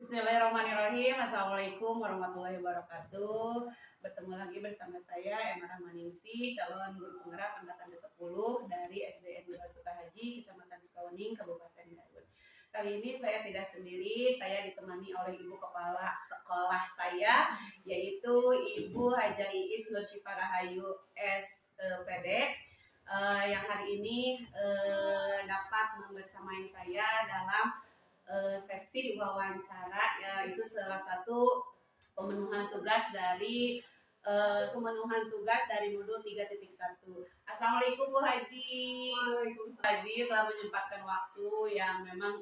Bismillahirrahmanirrahim. Assalamualaikum warahmatullahi wabarakatuh. Bertemu lagi bersama saya Emma Rahmaningsi, calon guru penggerak angkatan ke-10 dari SDN 2 Sukahaji, Kecamatan Sukawening, Kabupaten Garut. Kali ini saya tidak sendiri, saya ditemani oleh ibu kepala sekolah saya, yaitu Ibu Hajah Iis Nursyifa Rahayu SPD, yang hari ini dapat membersamai saya dalam sesi wawancara, yaitu salah satu pemenuhan tugas dari modul 3.1. Assalamualaikum Bu Haji. Waalaikumsalam. Haji telah menyempatkan waktu yang memang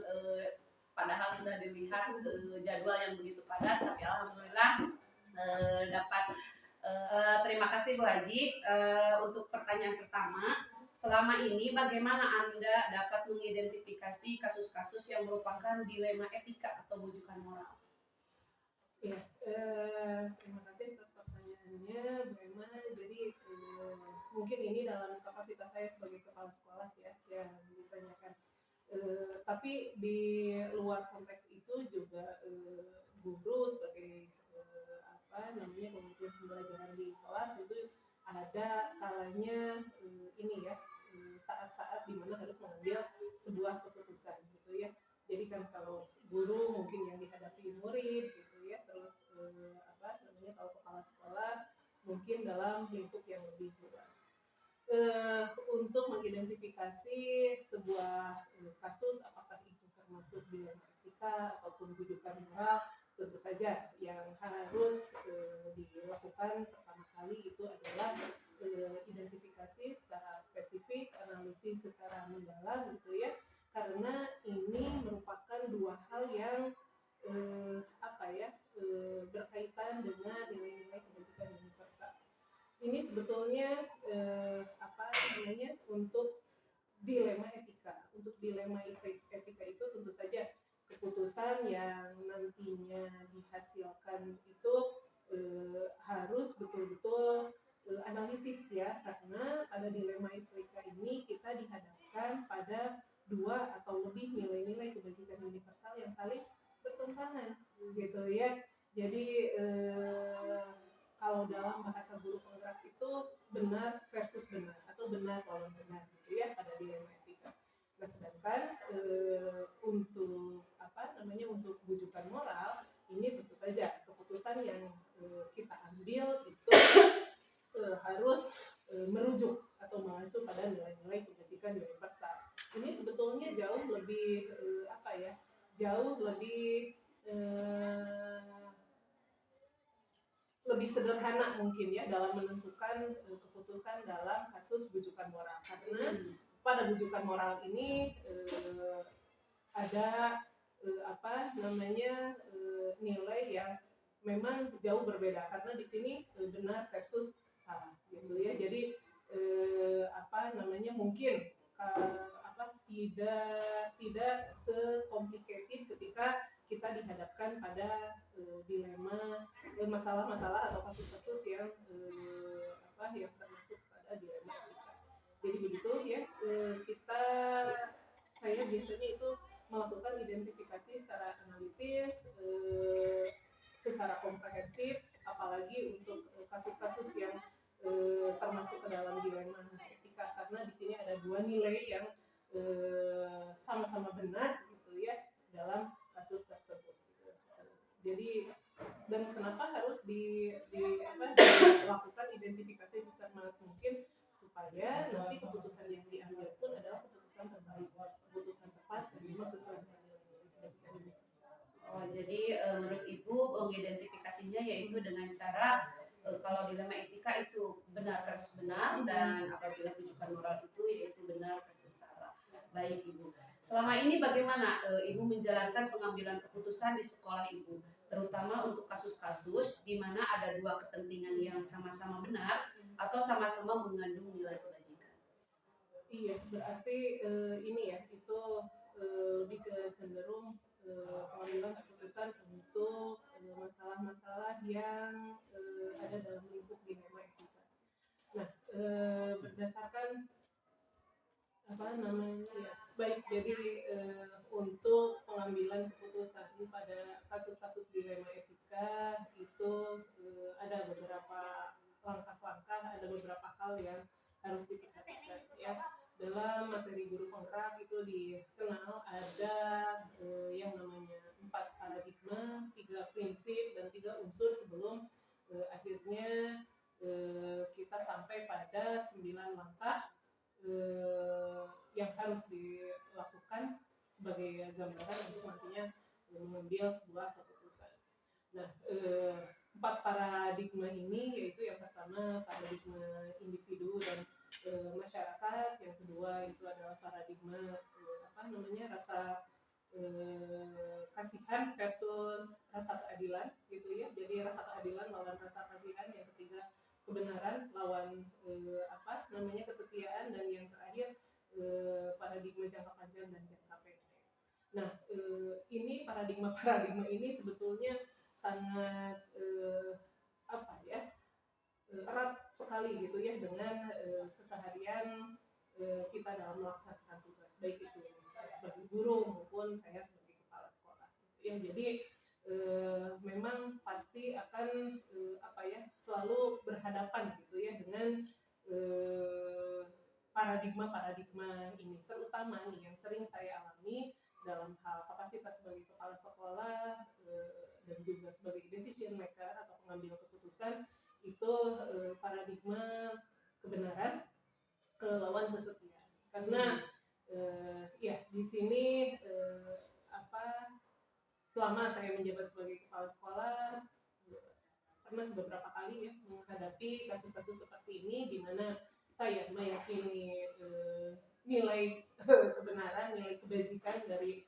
padahal sudah dilihat jadwal yang begitu padat, tapi alhamdulillah dapat. Terima kasih Bu Haji. Untuk pertanyaan pertama, selama ini bagaimana Anda dapat mengidentifikasi kasus-kasus yang merupakan dilema etika atau bujukan moral? Ya, terima kasih atas pertanyaannya, Bu Emma. Jadi mungkin ini dalam kapasitas saya sebagai kepala sekolah ya yang ditanyakan. Tapi di luar konteks itu juga guru sebagai pemimpin pembelajaran di kelas itu ada kalanya ini ya saat-saat dimana harus mengambil sebuah keputusan gitu ya. Jadi kan kalau guru mungkin yang dihadapi murid gitu ya, terus kalau kepala sekolah mungkin dalam lingkup yang lebih luas. Untuk mengidentifikasi sebuah kasus apakah itu termasuk dilema etika ataupun bujukan moral, tentu saja yang harus dilakukan pertama kali itu adalah identifikasi secara spesifik, analisis secara mendalam gitu ya, karena ini merupakan dua hal yang berkaitan dengan nilai-nilai kebajikan universal. Ini sebetulnya untuk dilema etika. Untuk dilema etika itu tentu saja keputusan yang nantinya dihasilkan itu harus betul-betul analitis ya, karena pada dilema etika ini kita dihadapkan pada dua atau lebih nilai-nilai kebajikan universal yang saling bertentangan gitu ya. Jadi kalau dalam bahasa guru penggerak itu benar versus benar atau benar lawan benar gitu ya pada dilema etika. Nah, sedangkan untuk bujukan moral ini tentu saja keputusan yang kita ambil itu harus merujuk atau mengacu pada nilai-nilai kebajikan universal. Ini sebetulnya jauh lebih lebih sederhana mungkin ya dalam menentukan keputusan dalam kasus bujukan moral, karena pada bujukan moral ini ada nilai yang memang jauh berbeda, karena di sini benar versus salah gitu ya. Jadi mungkin tidak sekomplikated ketika kita dihadapkan pada dilema masalah-masalah atau kasus-kasus yang termasuk pada dilema etika. Jadi begitu ya, saya biasanya itu melakukan identifikasi secara analitis, secara komprehensif, apalagi untuk kasus-kasus yang termasuk ke dalam dilema etika, karena di sini ada dua nilai yang sama-sama benar gitu ya dalam kasus tersebut. Jadi dan kenapa harus dilakukan identifikasi secara mungkin supaya nanti keputusan yang diambil pun adalah keputusan terbaik, keputusan tepat dan memang sesuai dengan nilai-nilai universal. Jadi menurut Ibu mengidentifikasinya yaitu dengan cara kalau dilema etika itu benar versus benar, dan apabila bujukan moral itu yaitu benar versus salah. Baik Ibu. Selama ini bagaimana Ibu menjalankan pengambilan keputusan di sekolah Ibu, terutama untuk kasus-kasus di mana ada dua kepentingan yang sama-sama benar atau sama-sama mengandung nilai kebajikan? Iya, berarti ini ya itu lebih ke cenderung pengambilan keputusan untuk masalah-masalah yang ada dalam lingkup dilema etika. Nah, berdasarkan apa namanya ya, baik, jadi untuk pengambilan keputusan pada kasus-kasus dilema etika itu ada beberapa langkah-langkah, ada beberapa hal yang harus diperhatikan ya. Dalam materi guru penggerak itu dikenal ada yang namanya 4 paradigma, 3 prinsip dan 3 unsur sebelum akhirnya kita sampai pada 9 langkah yang harus dilakukan sebagai gambaran untuk nantinya mengambil sebuah keputusan. Nah, 4 paradigma ini yaitu yang pertama paradigma individu dan masyarakat, yang kedua itu adalah paradigma rasa kasihan versus rasa keadilan gitu ya. Jadi rasa keadilan lawan rasa kasihan, yang ketiga kebenaran lawan kesetiaan, dan yang terakhir paradigma jangka panjang dan jangka pendek. Nah, ini paradigma ini sebetulnya sangat erat sekali gitu ya dengan keseharian kita dalam melaksanakan tugas, baik itu sebagai guru maupun saya sebagai kepala sekolah gitu ya. Jadi memang pasti akan selalu berhadapan gitu ya dengan paradigma-paradigma ini, terutama nih yang sering saya alami dalam hal kapasitas sebagai kepala sekolah dan juga sebagai decision maker atau pengambil keputusan, itu paradigma kebenaran lawan kesetiaan. Karena ya di sini selama saya menjabat sebagai kepala sekolah pernah beberapa kali ya menghadapi kasus-kasus seperti ini, di mana saya meyakini nilai kebenaran, nilai kebajikan dari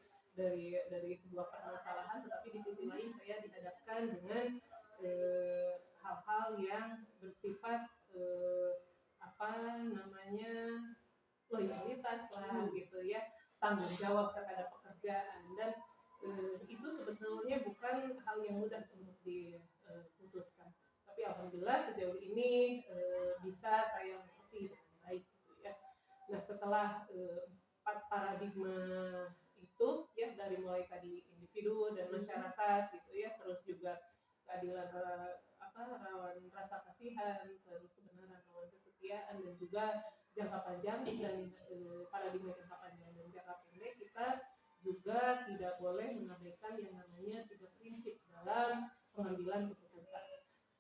sebuah permasalahan, tetapi di sisi lain saya dihadapkan dengan hal-hal yang bersifat loyalitas lah gitu ya, tanggung jawab terhadap pekerjaan, dan itu sebetulnya bukan hal yang mudah untuk diputuskan. Tapi alhamdulillah sejauh ini bisa saya mengerti dengan baik gitu ya. Nah, setelah 4 paradigma itu ya, dari mulai tadi individu dan masyarakat gitu ya, terus juga keadilan lawan rasa kasihan, terus kebenaran lawan kesetiaan, dan juga jangka panjang dan paradigma jangka panjang dan jangka pendek, kita juga tidak boleh mengabaikan yang namanya 3 prinsip dalam pengambilan keputusan.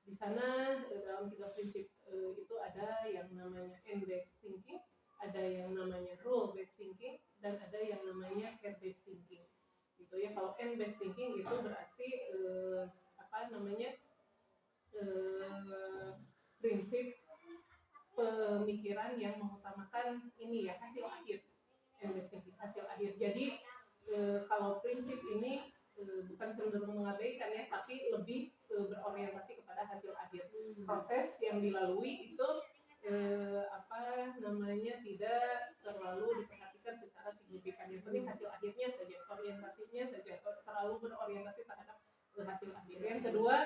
Di sana dalam 3 prinsip itu ada yang namanya end-based thinking, ada yang namanya rule-based thinking, dan ada yang namanya care-based thinking. Gitu ya. Kalau end-based thinking itu berarti prinsip pemikiran yang mengutamakan ini ya, hasil akhir. End-based thinking, hasil akhir. Jadi kalau prinsip ini bukan cenderung mengabaikan ya, tapi lebih berorientasi kepada hasil akhir. Proses yang dilalui itu tidak terlalu diperhatikan secara signifikan. Yang penting hasil akhirnya saja, orientasinya saja, terlalu berorientasi terhadap hasil akhir. Yang kedua,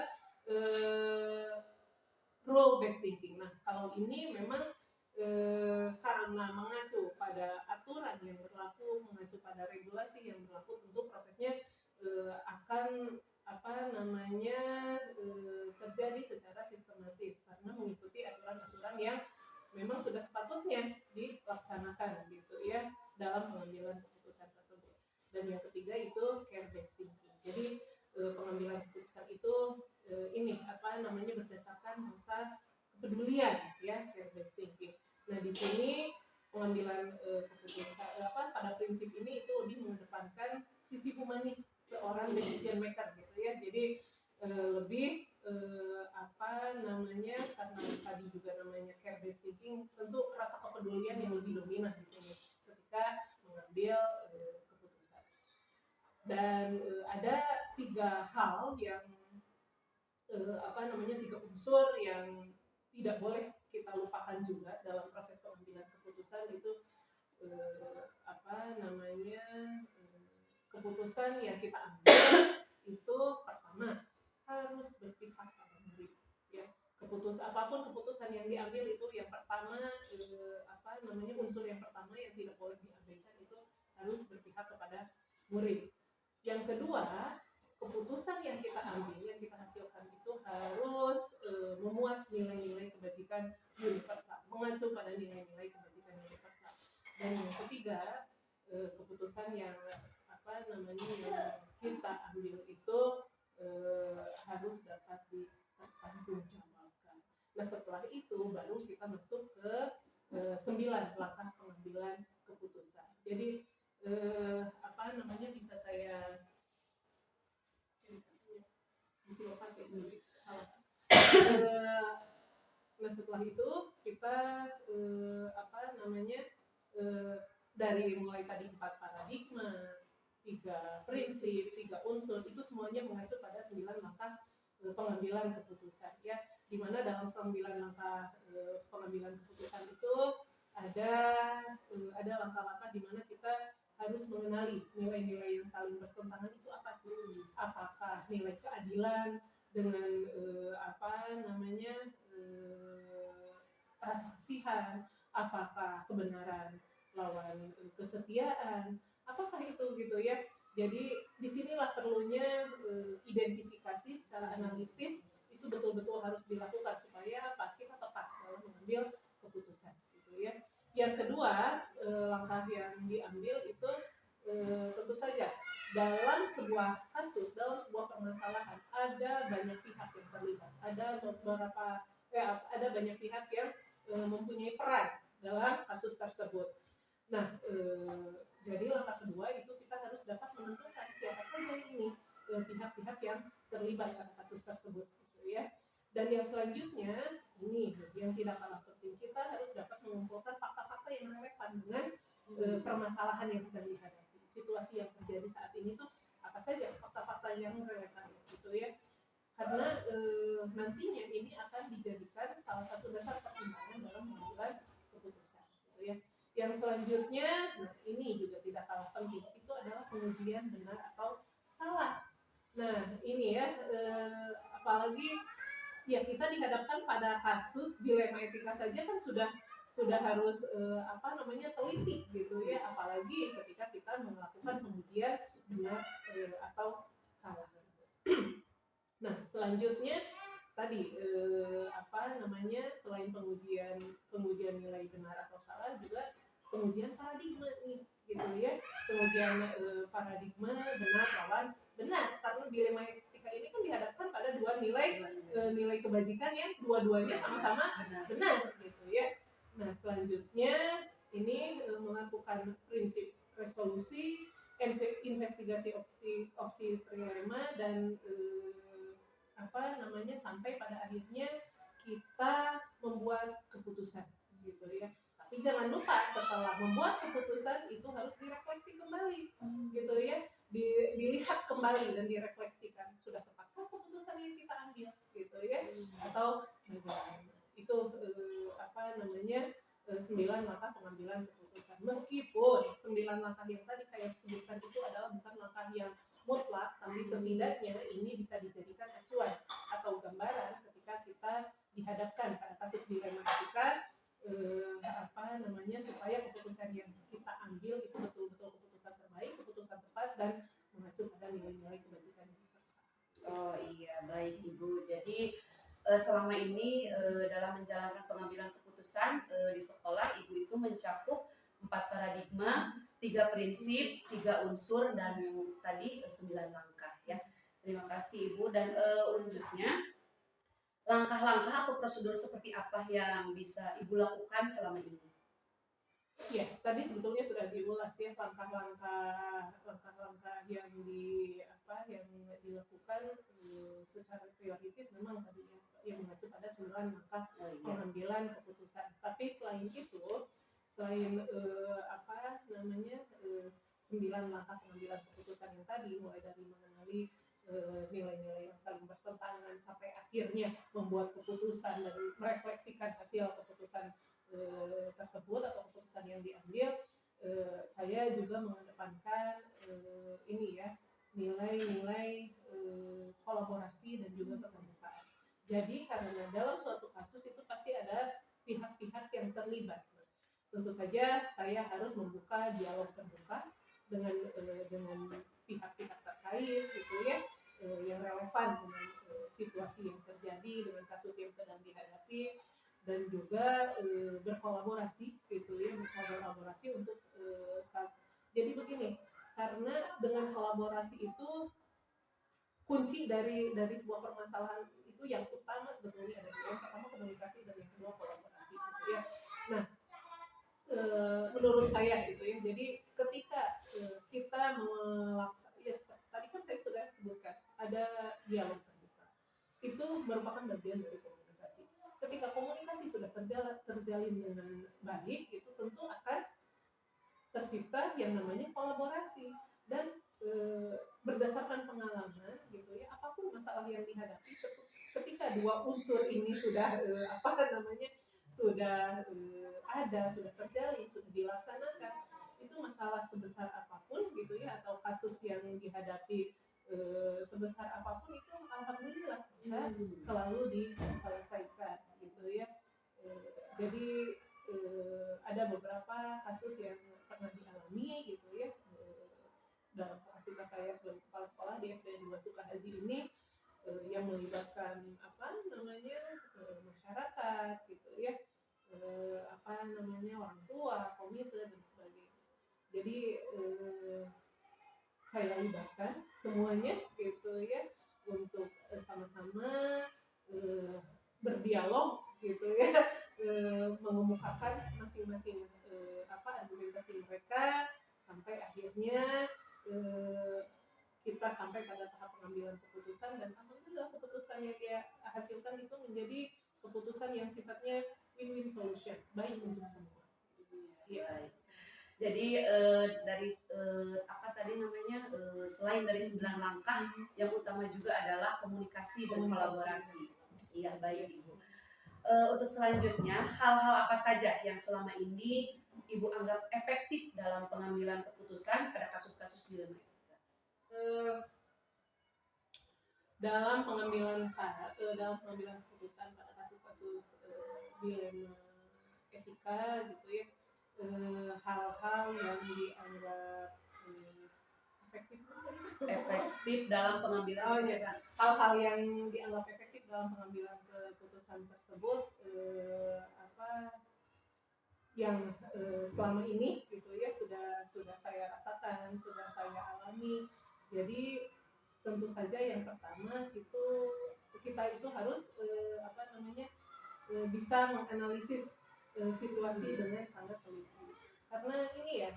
rule based thinking. Nah, kalau ini memang karena mengacu pada aturan yang berlaku, mengacu pada regulasi yang berlaku, tentu prosesnya akan terjadi secara sistematis karena mengikuti aturan-aturan yang memang sudah sepatutnya dilaksanakan gitu ya dalam pengambilan keputusan tersebut. Dan yang ketiga itu care based thinking. Jadi pengambilan keputusan itu berdasarkan rasa kepedulian ya, care based thinking. Nah, di sini pengambilan keputusan pada prinsip ini itu lebih mengedepankan sisi humanis seorang decision maker gitu ya. Jadi lebih karena tadi juga namanya care based thinking, tentu rasa kepedulian yang lebih dominan di sini ketika mengambil keputusan. Dan ada 3 hal yang 3 unsur yang tidak boleh kita lupakan juga dalam proses pengambilan keputusan, itu keputusan yang kita ambil itu pertama harus berpihak pada murid ya. apapun keputusan yang diambil itu yang pertama unsur yang pertama yang tidak boleh diabaikan itu harus berpihak kepada murid. Yang kedua, keputusan yang kita ambil, yang kita hasilkan itu harus memuat nilai-nilai kebajikan universal, mengacu pada nilai-nilai kebajikan universal. Dan yang ketiga, keputusan yang yang kita ambil itu harus dapat dipertanggungjawabkan. Nah, setelah itu baru kita masuk ke 9 langkah pengambilan keputusan. Jadi bisa saya nah, setelah itu kita dari mulai tadi 4 paradigma, 3 prinsip, 3 unsur, itu semuanya mengacu pada 9 langkah pengambilan keputusan, ya. Di mana dalam 9 langkah pengambilan keputusan itu ada langkah-langkah di mana kita harus mengenali nilai-nilai yang saling bertentangan itu apa sih? Apakah nilai keadilan dengan rasa kasihan, apakah kebenaran lawan kesetiaan, apakah itu gitu ya. Jadi disinilah perlunya identifikasi secara analitis itu betul-betul harus dilakukan supaya kita tepat dalam mengambil keputusan gitu ya. Yang kedua, langkah yang diambil itu tentu saja dalam sebuah kasus, dalam sebuah permasalahan ada banyak pihak yang terlibat, ada banyak pihak yang mempunyai peran dalam kasus tersebut. Nah, jadi langkah kedua itu kita harus dapat menentukan siapa saja ini pihak-pihak yang terlibat pada kasus tersebut, gitu ya. Dan yang selanjutnya ini yang tidak kalah penting, kita harus dapat mengumpulkan fakta-fakta yang relevan dengan permasalahan yang sedang dihadapi, situasi yang terjadi saat ini tuh apa saja fakta-fakta yang relevan, gitu ya. Karena nantinya ini akan dijadikan salah satu dasar pertimbangan dalam mengambil keputusan, gitu ya. Yang selanjutnya, nah ini juga tidak kalah penting, itu adalah pengujian benar atau salah. Nah ini ya, apalagi ya kita dihadapkan pada kasus dilema etika saja kan sudah harus teliti gitu ya, apalagi ketika kita melakukan pengujian benar atau salah. Nah selanjutnya tadi selain pengujian nilai benar atau salah juga pengujian paradigma nih gitu ya, pengujian paradigma benar lawan benar, karena dilema etika ini kan dihadapkan pada dua nilai kebajikan yang dua-duanya sama-sama benar gitu ya. Nah selanjutnya ini melakukan prinsip resolusi, investigasi opsi trilema, dan sampai pada akhirnya kita membuat keputusan gitu ya. Tapi jangan lupa setelah membuat keputusan itu harus direfleksi kembali gitu ya, dilihat kembali dan direfleksikan sudah tepatkah keputusan yang kita ambil gitu ya, atau itu 9 langkah pengambilan keputusan. Meskipun 9 langkah yang tadi saya sebutkan itu adalah bukan langkah yang mutlak, tapi setidaknya ini bisa dijadikan acuan atau gambaran ketika kita dihadapkan pada kasus dilema etika, supaya keputusan yang kita ambil itu betul-betul keputusan terbaik, keputusan tepat, dan mengacu pada nilai-nilai kebajikan universal. Oh iya, baik Ibu. Jadi selama ini dalam menjalankan pengambilan keputusan di sekolah, Ibu itu mencakup 4 paradigma, 3 prinsip, 3 unsur, dan yang tadi 9 langkah ya. Terima kasih Ibu. Dan untuknya langkah-langkah atau prosedur seperti apa yang bisa Ibu lakukan selama ini? Ya, tadi sebetulnya sudah diulas ya langkah-langkah yang dilakukan secara prioritas memang tadi yang mengacu pada 9 langkah pengambilan keputusan. Tapi selain itu, selain 9 langkah pengambilan keputusan yang tadi, mulai dari mengenali nilai-nilai yang saling bertentangan sampai akhirnya membuat keputusan dan merefleksikan hasil keputusan tersebut atau keputusan yang diambil, saya juga mengedepankan nilai-nilai kolaborasi dan juga keterbukaan. Jadi karena dalam suatu kasus itu pasti ada pihak-pihak yang terlibat. Tentu saja saya harus membuka dialog terbuka dengan pihak-pihak terkait gitu ya, yang relevan dengan situasi yang terjadi, dengan kasus yang sedang dihadapi, dan juga berkolaborasi gitu ya, berkolaborasi untuk jadi begini, karena dengan kolaborasi itu kunci dari sebuah permasalahan itu yang utama sebetulnya ada yang pertama komunikasi dan yang kedua kolaborasi gitu ya. Nah, menurut saya gitu ya. Jadi ketika kita melaksanakan, ya tadi kan saya sudah sebutkan ada dialog terbuka. Itu merupakan bagian dari komunikasi. Ketika komunikasi sudah terjalin dengan baik, itu tentu akan tercipta yang namanya kolaborasi dan berdasarkan pengalaman gitu ya, apapun masalah yang dihadapi ketika dua unsur ini sudah sudah terjalin, sudah dilaksanakan, itu masalah sebesar apapun gitu ya, atau kasus yang dihadapi sebesar apapun itu alhamdulillah bisa selalu diselesaikan gitu ya. Jadi ada beberapa kasus yang pernah dialami gitu ya, dalam kapasitas saya sebagai kepala sekolah di SD 2 Sukahaji ini, yang melibatkan masyarakat gitu ya, orang tua, komite dan sebagainya. Jadi saya libatkan semuanya gitu ya untuk sama-sama berdialog gitu ya, mengemukakan masing-masing argumentasi mereka sampai akhirnya kita sampai pada tahap pengambilan keputusan, dan alhamdulillah keputusan yang dia hasilkan itu menjadi keputusan yang sifatnya win-win solution, baik untuk semua. Iya. Jadi dari selain dari 9 langkah, yang utama juga adalah komunikasi dan kolaborasi. Iya, baik Ibu. Untuk selanjutnya, hal-hal apa saja yang selama ini Ibu anggap efektif dalam pengambilan keputusan pada kasus-kasus dilema etika? Dalam pengambilan keputusan pada kasus-kasus dilema etika gitu ya, hal-hal yang dianggap efektif dalam pengambilan keputusan. Hal-hal yang dianggap efektif dalam pengambilan keputusan tersebut yang selama ini gitu ya sudah saya rasakan, sudah saya alami. Jadi tentu saja yang pertama itu kita itu harus bisa menganalisis situasi dengan sangat teliti. Karena ini ya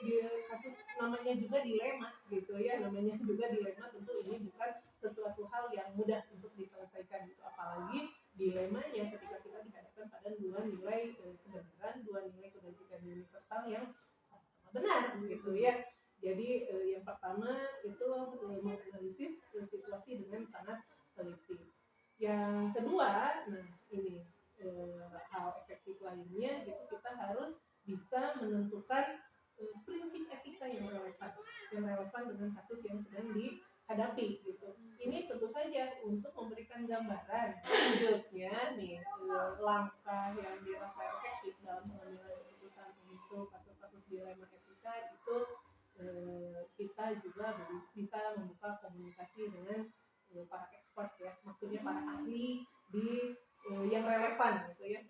di kasus namanya juga dilema gitu ya, tentu ini bukan sesuatu hal yang mudah untuk diselesaikan gitu, apalagi dilemanya ketika kita dihadapkan pada dua nilai kebenaran, dua nilai kebajikan universal yang sama-sama benar gitu ya. Jadi yang pertama itu menganalisis situasi dengan sangat teliti. Yang kedua, nah ini hal efektif lainnya gitu, kita harus bisa menentukan prinsip etika yang relevan dengan kasus yang sedang dihadapi gitu. Ini tentu saja untuk memberikan gambaran selanjutnya nih langkah yang dirasa efektif dalam pengambilan keputusan untuk kasus-kasus dilema etika itu, kita juga bisa membuka komunikasi dengan para expert ya, maksudnya para ahli di yang relevan gitu ya,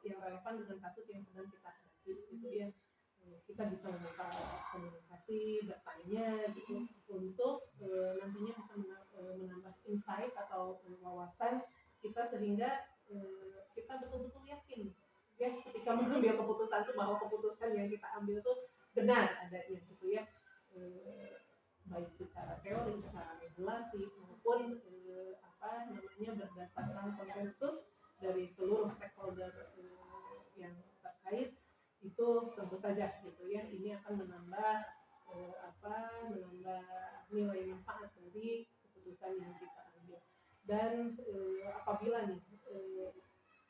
yang relevan dengan kasus yang sedang kita hadapi gitu ya. Kita bisa membuka komunikasi, bertanya gitu untuk nantinya bisa menambah insight atau wawasan kita, sehingga kita betul-betul yakin ya ketika mengambil keputusan itu bahwa keputusan yang kita ambil itu benar adanya gitu ya, baik secara teori, secara regulasi maupun berdasarkan konsensus dari seluruh stakeholder yang terkait. Itu tentu saja gitu ya, ini akan menambah nilai manfaat dari keputusan yang kita ambil. Dan apabila nih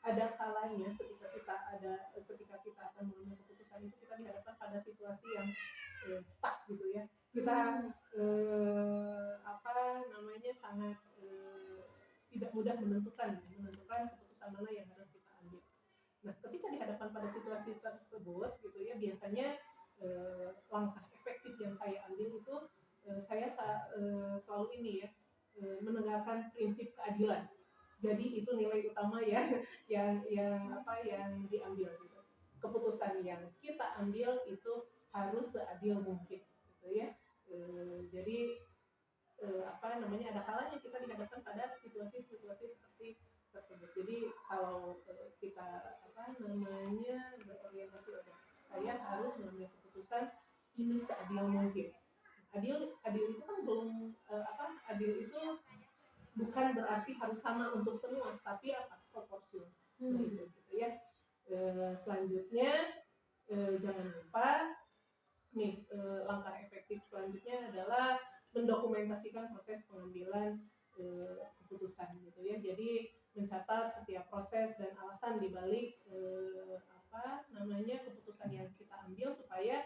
ada kalanya ketika kita akan mengambil keputusan itu kita dihadapkan pada situasi yang stuck gitu ya, kita sangat tersebut gitu ya, biasanya langkah efektif yang saya ambil itu saya selalu ini ya, menegakkan prinsip keadilan. Jadi itu nilai utama ya yang diambil gitu. Keputusan yang kita ambil itu harus seadil mungkin gitu ya. Jadi ada kalanya kita dihadapkan pada situasi-situasi seperti tersebut. Jadi kalau kita berorientasi saya harus mengambil keputusan ini seadil mungkin. Adil itu kan belum adil itu bukan berarti harus sama untuk semua, tapi proporsi. Nah, itu gitu ya. Selanjutnya jangan lupa nih, langkah efektif selanjutnya adalah mendokumentasikan proses pengambilan keputusan gitu ya. Jadi mencatat setiap proses dan alasan dibalik keputusan yang kita ambil supaya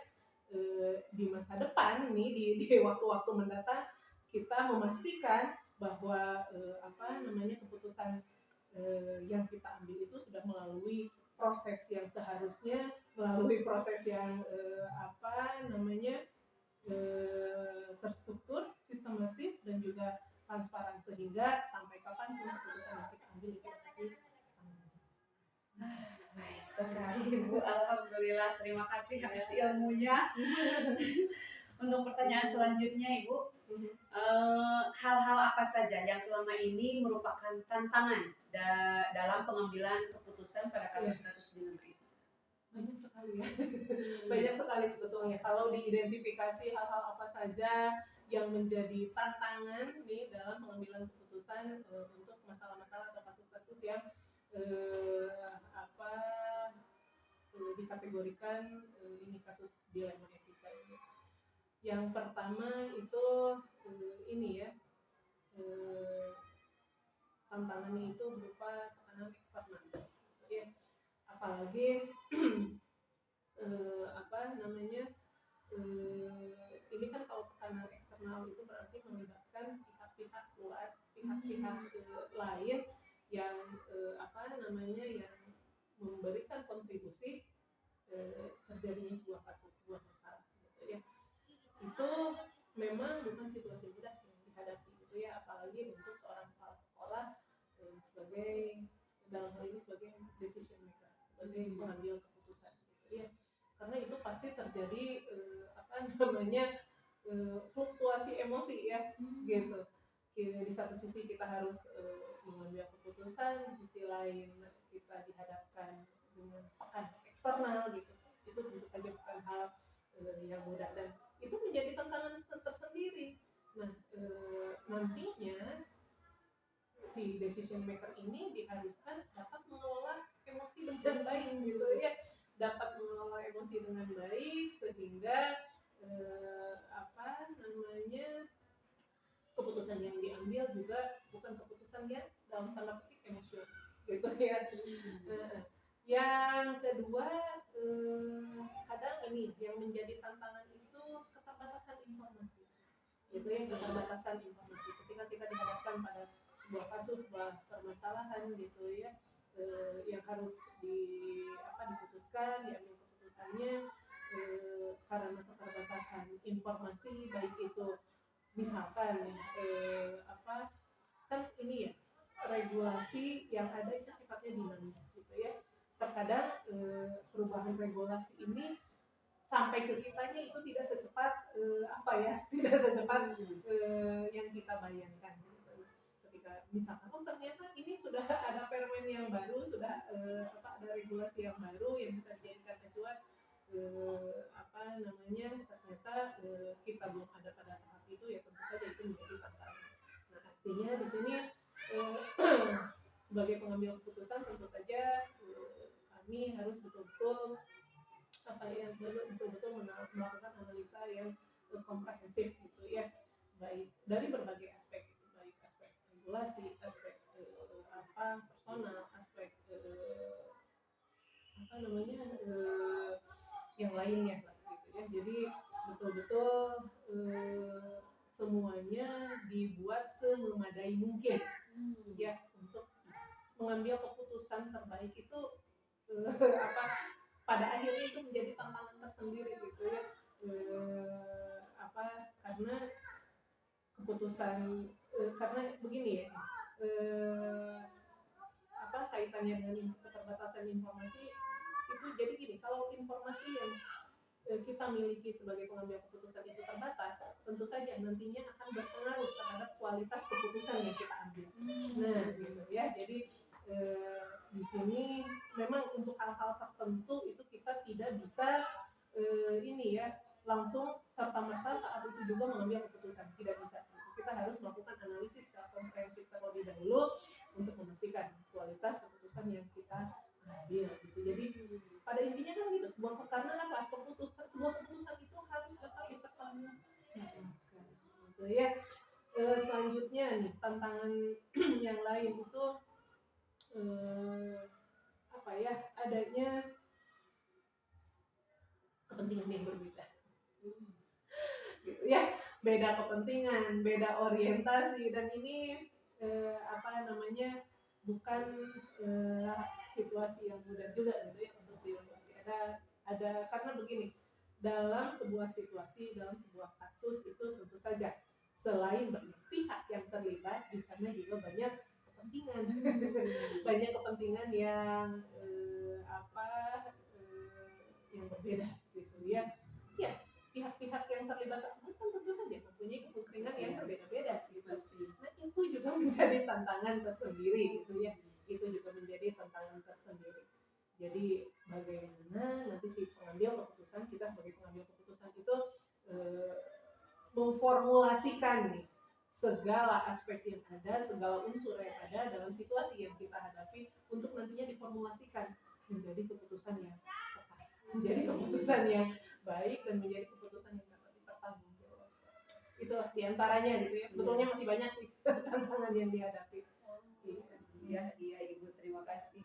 di masa depan nih di waktu-waktu mendatang kita memastikan bahwa keputusan yang kita ambil itu sudah melalui proses yang seharusnya, melalui proses yang terstruktur, sistematis dan juga transparan, sehingga sampai kapanpun keputusan yang kita ambil itu dapat Baik sekali Bu, alhamdulillah, terima kasih atas ilmunya. Untuk pertanyaan selanjutnya Ibu, hal-hal apa saja yang selama ini merupakan tantangan dalam pengambilan keputusan pada kasus-kasus di negeri? Banyak sekali ya. Banyak sekali sebetulnya. Kalau diidentifikasi hal-hal apa saja yang menjadi tantangan nih dalam pengambilan keputusan untuk masalah-masalah atau kasus-kasus yang dikategorikan ini kasus dilema etika ini. Yang pertama itu ini ya, tantangannya itu berupa tekanan eksternal. Ya, apalagi ini kan kalau tekanan eksternal itu berarti melibatkan pihak-pihak luar, pihak-pihak lain yang yang memberikan kontribusi terjadinya sebuah kasus, sebuah masalah gitu ya. Itu memang bukan situasi mudah yang dihadapi gitu ya, apalagi untuk seorang kepala sekolah sebagai dalam hal ini sebagai decision maker, sebagai pengambil keputusan gitu ya. Karena itu pasti terjadi fluktuasi emosi ya gitu. Di satu sisi kita harus mengambil keputusan, di sisi lain kita dihadapkan dengan tekanan eksternal gitu. Itu tentu saja bukan hal yang mudah dan itu menjadi tantangan tersendiri. Nah, nantinya si decision maker ini diharuskan dapat mengelola emosi dengan baik gitu ya, dapat mengelola emosi dengan baik sehingga keputusan yang diambil juga bukan keputusan yang dalam tanda petik emosional gitu ya. Yang kedua, kadang ini yang menjadi tantangan itu keterbatasan informasi gitu ya, keterbatasan informasi ketika kita dihadapkan pada sebuah kasus, sebuah permasalahan gitu ya, yang harus diputuskan, diambil keputusannya karena keterbatasan informasi, baik itu misalkan kan ini ya, regulasi yang ada itu sifatnya dinamis gitu ya. Terkadang perubahan regulasi ini sampai ke kitanya itu tidak secepat tidak secepat yang kita bayangkan. Ketika misalkan ternyata ini sudah ada permen yang baru, sudah ada regulasi yang baru yang bisa dijadikan acuan, ternyata kita belum ada pada tahap itu, ya tentu saja itu menjadi tantangan. Nah, artinya di sini sebagai pengambil keputusan tentu saja kami harus betul-betul melakukan analisa yang komprehensif gitu ya, baik dari berbagai aspek, baik aspek regulasi, aspek personal, aspek yang lainnya gitu ya. Jadi betul-betul semuanya dibuat sememadai mungkin ya untuk mengambil keputusan terbaik itu pada akhirnya itu menjadi tantangan tersendiri gitu ya. Karena keputusan karena begini ya, kaitannya dengan keterbatasan informasi itu jadi gini, kalau informasi yang kita miliki sebagai pengambil keputusan itu terbatas, tentu saja nantinya akan berpengaruh terhadap kualitas keputusan yang kita ambil. Nah, gitu ya. Jadi di sini memang untuk hal-hal tertentu itu kita tidak bisa langsung serta merta saat itu juga mengambil keputusan, tidak bisa. Kita harus melakukan analisis secara komprehensif terlebih dahulu untuk memastikan kualitas keputusan yang kita ambil gitu. Jadi pada intinya kan gitu, sebuah sebuah keputusan itu harus dapat dipertanggungjawabkan gitu ya. Selanjutnya nih tantangan yang lain itu adanya kepentingan yang berbeda gitu ya, beda kepentingan, beda orientasi, dan ini bukan situasi yang mudah juga gitu ya untuk dilewati. Ada karena begini, dalam sebuah situasi, dalam sebuah kasus itu tentu saja selain banyak pihak yang terlibat, di sana juga banyak kepentingan banyak kepentingan yang yang berbeda gitu ya. Ya, pihak-pihak yang terlibat tersebut kan tentu saja mempunyai kepentingan yang berbeda-beda situasi. Nah, itu juga menjadi tantangan tersendiri gitu ya. Itu juga menjadi tantangan tersendiri. Jadi bagaimana nanti si pengambil keputusan, kita sebagai pengambil keputusan itu memformulasikan nih segala aspek yang ada, segala unsur yang ada dalam situasi yang kita hadapi untuk nantinya diformulasikan menjadi keputusan yang tepat, menjadi keputusan yang baik, dan menjadi keputusan yang dapat dipertanggungjawabkan. Itulah diantaranya gitu ya. Sebetulnya masih banyak sih tantangan yang dihadapi. Iya Ibu, terima kasih.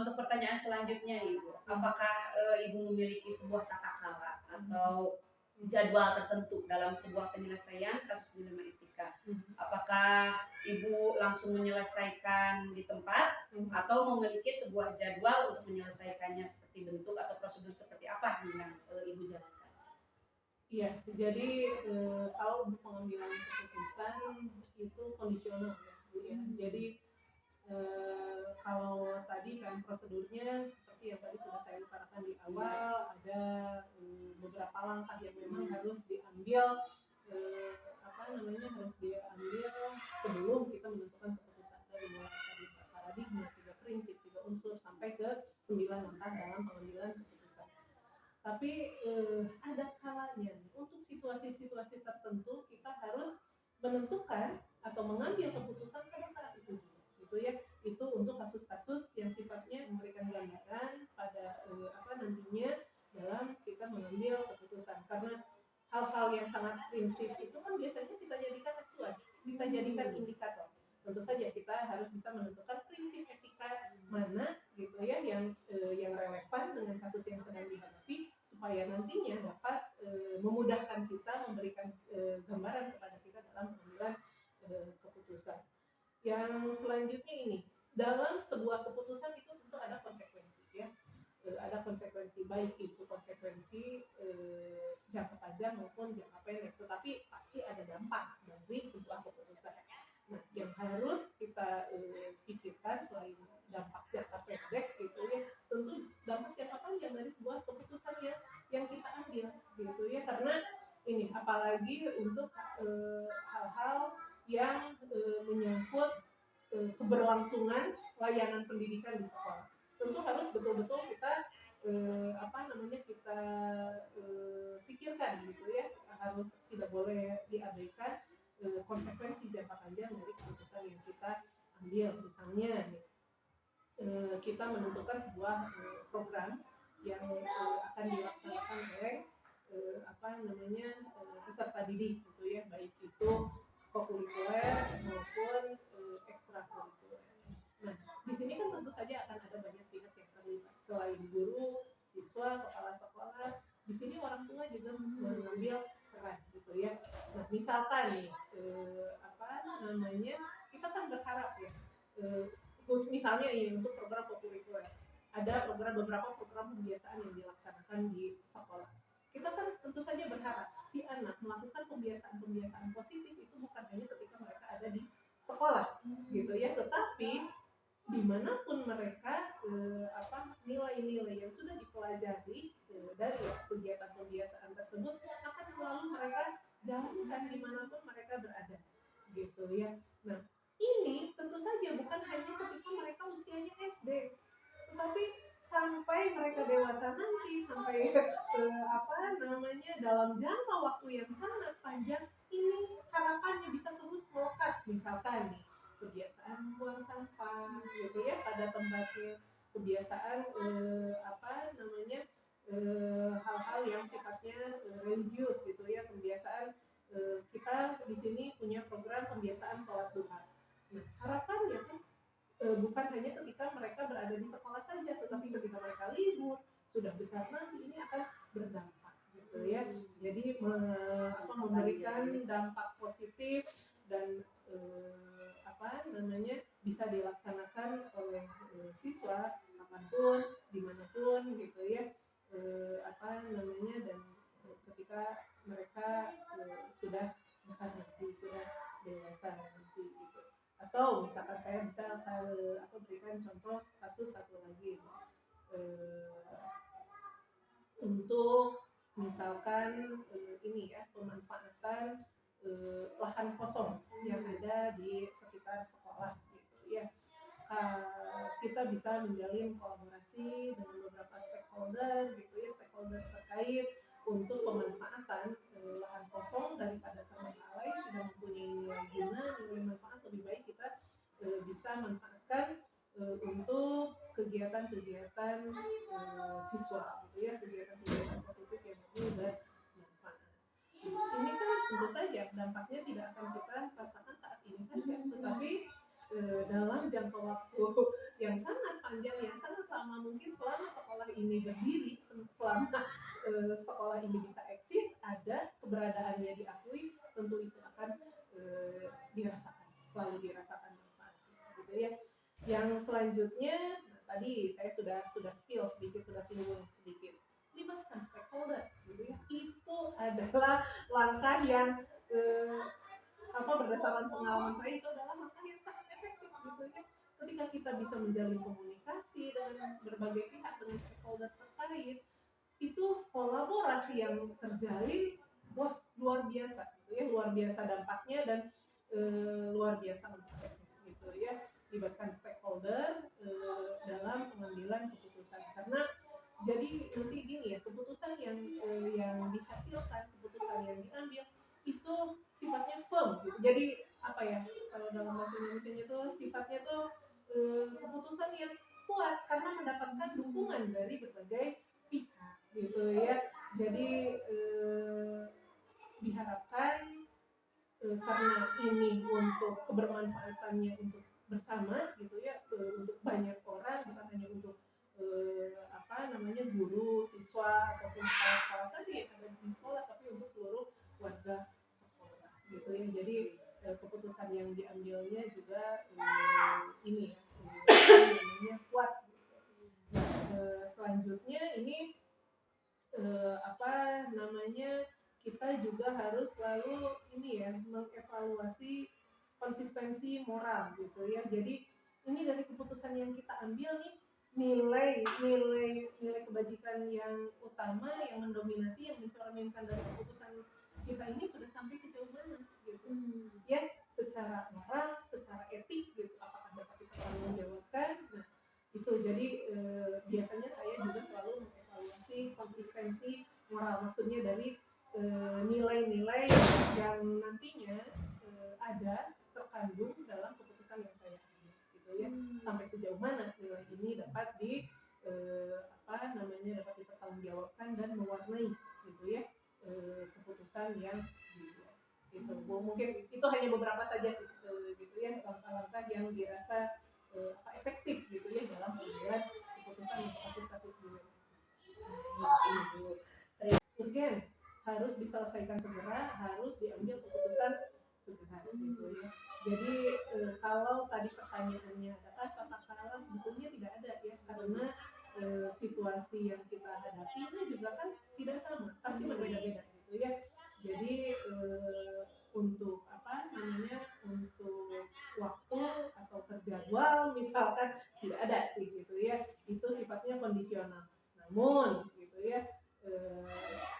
Untuk pertanyaan selanjutnya Ibu, apakah Ibu memiliki sebuah tata cara atau jadwal tertentu dalam sebuah penyelesaian kasus dilema etika? Apakah Ibu langsung menyelesaikan di tempat atau memiliki sebuah jadwal untuk menyelesaikannya, seperti bentuk atau prosedur seperti apa yang Ibu jalankan? Iya, jadi kalau untuk pengambilan keputusan itu kondisional ya. Jadi kalau tadi kan prosedurnya seperti yang tadi sudah saya utarakan di awal, ada beberapa langkah yang memang harus diambil harus diambil sebelum kita menentukan keputusan, dari mulai tadi paradigma, 3 prinsip, 3 unsur, sampai ke 9 langkah dalam pengambilan keputusan. Tapi ada kalanya untuk situasi-situasi tertentu kita harus menentukan atau mengambil keputusan pada saat itu juga gitu ya. Itu untuk kasus-kasus yang sifatnya memberikan gambaran pada nantinya dalam kita mengambil keputusan. Karena hal-hal yang sangat prinsip itu kan biasanya kita jadikan acuan, kita jadikan indikator. Tentu saja kita harus bisa menentukan prinsip etika mana gitu ya yang relevan dengan kasus yang sedang dihadapi, supaya nantinya dapat memudahkan kita, memberikan gambaran kepada kita dalam pengambilan keputusan. Yang selanjutnya ini, dalam sebuah keputusan itu tentu ada konsekuensi ya. Ada konsekuensi, baik itu konsekuensi jangka panjang maupun jangka pendek, tetapi pasti ada dampak dari sebuah keputusan. Nah, yang harus kita pikirkan selain dampak jangka pendek gitu ya, tentu dampak jangka panjang dari sebuah keputusan yang kita ambil gitu ya. Karena ini apalagi untuk hal-hal yang menyangkut keberlangsungan layanan pendidikan di sekolah. Tentu harus betul-betul kita pikirkan gitu ya, harus tidak boleh diabaikan konsekuensi jangka panjang dari keputusan yang kita ambil. Misalnya kita menentukan sebuah program yang akan dilaksanakan oleh peserta didik gitu ya, baik itu kokurikuler maupun ekstrakurikuler. Nah, di sini kan tentu saja akan ada banyak pihak yang terlibat, selain guru, siswa, kepala sekolah. Di sini orang tua juga mengambil peran gitu ya. Nah, misalkan nih kita kan berharap ya, misalnya ini untuk program kokurikuler, ada beberapa program pembiasaan yang dilaksanakan di sekolah. Kita kan tentu saja berharap si anak melakukan pembiasaan positif itu bukan hanya ketika mereka ada di sekolah gitu ya, tetapi dimanapun mereka nilai-nilai yang sudah dipelajari dari kegiatan pembiasaan tersebut akan selalu mereka jalankan dimanapun mereka berada gitu ya. Nah ini tentu saja bukan hanya ketika mereka usianya SD, tetapi sampai mereka dewasa nanti, sampai dalam jangka waktu yang sangat panjang, ini harapannya bisa terus melekat. Misalkan nih kebiasaan buang sampah gitu ya pada tempatnya, kebiasaan hal-hal yang sifatnya religius gitu ya, kebiasaan kita di sini punya program pembiasaan sholat duha. Nah harapannya kan bukan hanya ketika mereka berada di sekolah saja, tetapi ketika mereka libur sudah besar nanti ini akan berdampak gitu ya. Jadi memberikan dampak positif dan bisa dilaksanakan oleh siswa kapanpun, dimanapun gitu ya. Dan ketika mereka sudah besar nanti, sudah dewasa nanti gitu. Atau misalkan saya bisa berikan contoh kasus satu lagi untuk misalkan ini ya, pemanfaatan lahan kosong yang ada di sekitar sekolah gitu ya. Kita bisa menjalin kolaborasi dengan beberapa stakeholder gitu ya, stakeholder terkait untuk pemanfaatan lahan kosong daripada terbengkalai tidak mempunyai nilai guna, nilai manfaat, lebih baik kita bisa manfaatkan untuk kegiatan-kegiatan siswa gitu ya, kegiatan-kegiatan positif yang bermanfaat. Ini kan tentu saja dampaknya tidak akan kita rasakan saat ini saja, tetapi dalam jangka waktu yang sangat panjang, yang sangat lama, mungkin selama sekolah ini berdiri, selama sekolah ini bisa eksis, ada keberadaannya diakui, tentu itu akan dirasakan, selalu dirasakan manfaatnya gitu ya. Yang selanjutnya, tadi saya sudah spill sedikit, sudah singgung sedikit, libatkan stakeholder gitu ya. Itu adalah langkah yang berdasarkan pengalaman saya itu adalah langkah yang sangat efektif gitu ya. Ketika kita bisa menjalin komunikasi dengan berbagai pihak, dengan stakeholder terkait, itu kolaborasi yang terjalin wah luar biasa gitu ya, luar biasa dampaknya dan luar biasa manfaatnya gitu ya. Libatkan stakeholder dalam pengambilan keputusan, karena jadi nanti gini ya, keputusan yang dihasilkan, keputusan yang diambil itu sifatnya firm gitu. Jadi kalau dalam bahasa Indonesia itu sifatnya tuh keputusan yang kuat karena mendapatkan dukungan dari berbagai pihak gitu ya. Jadi diharapkan karena ini untuk kebermanfaatannya untuk bersama gitu ya, untuk banyak orang, bukan hanya untuk guru, siswa ataupun kepala sekolah saja yang ada di sekolah, tapi untuk seluruh warga sekolah gitu ya. Jadi keputusan yang diambilnya juga ini ya, kuat gitu. Nah, selanjutnya ini kita juga harus selalu ini ya, mengevaluasi konsistensi moral gitu ya. Jadi ini dari keputusan yang kita ambil nih, nilai kebajikan yang utama, yang mendominasi, yang mencerminkan dari keputusan kita ini sudah sampai sejauh mana gitu ya, secara moral, secara etik gitu, apakah dapat dipertanggungjawabkan. Nah itu jadi biasanya saya juga selalu mengevaluasi konsistensi moral, maksudnya dari nilai-nilai yang nantinya ada terkandung dalam keputusan yang saya ambil gitu ya, sampai sejauh mana nilai ini dapat dapat dipertanggungjawabkan dan mewarnai gitu ya keputusan yang dibuat gitu. Mungkin itu hanya beberapa saja sih gitu ya, langkah-langkah yang dirasa efektif gitu ya dalam pengambilan keputusan untuk kasus-kasus ini. Urgen, harus diselesaikan segera, harus diambil keputusan segera gitu ya. Jadi kalau tadi pertanyaannya adakah tata kelola, sebetulnya tidak ada ya, karena situasi yang kita hadapi ini juga kan tidak sama, pasti berbeda-beda gitu ya. Jadi untuk apa namanya, untuk waktu atau terjadwal misalkan tidak ada sih gitu ya, itu sifatnya kondisional. Namun gitu ya,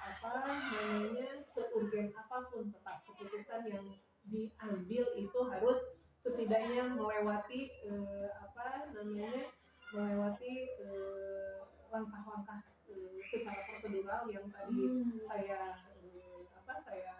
apa namanya, seurgen apapun tetap keputusan yang diambil itu harus setidaknya melewati apa namanya, melewati langkah-langkah secara prosedural yang tadi saya apa saya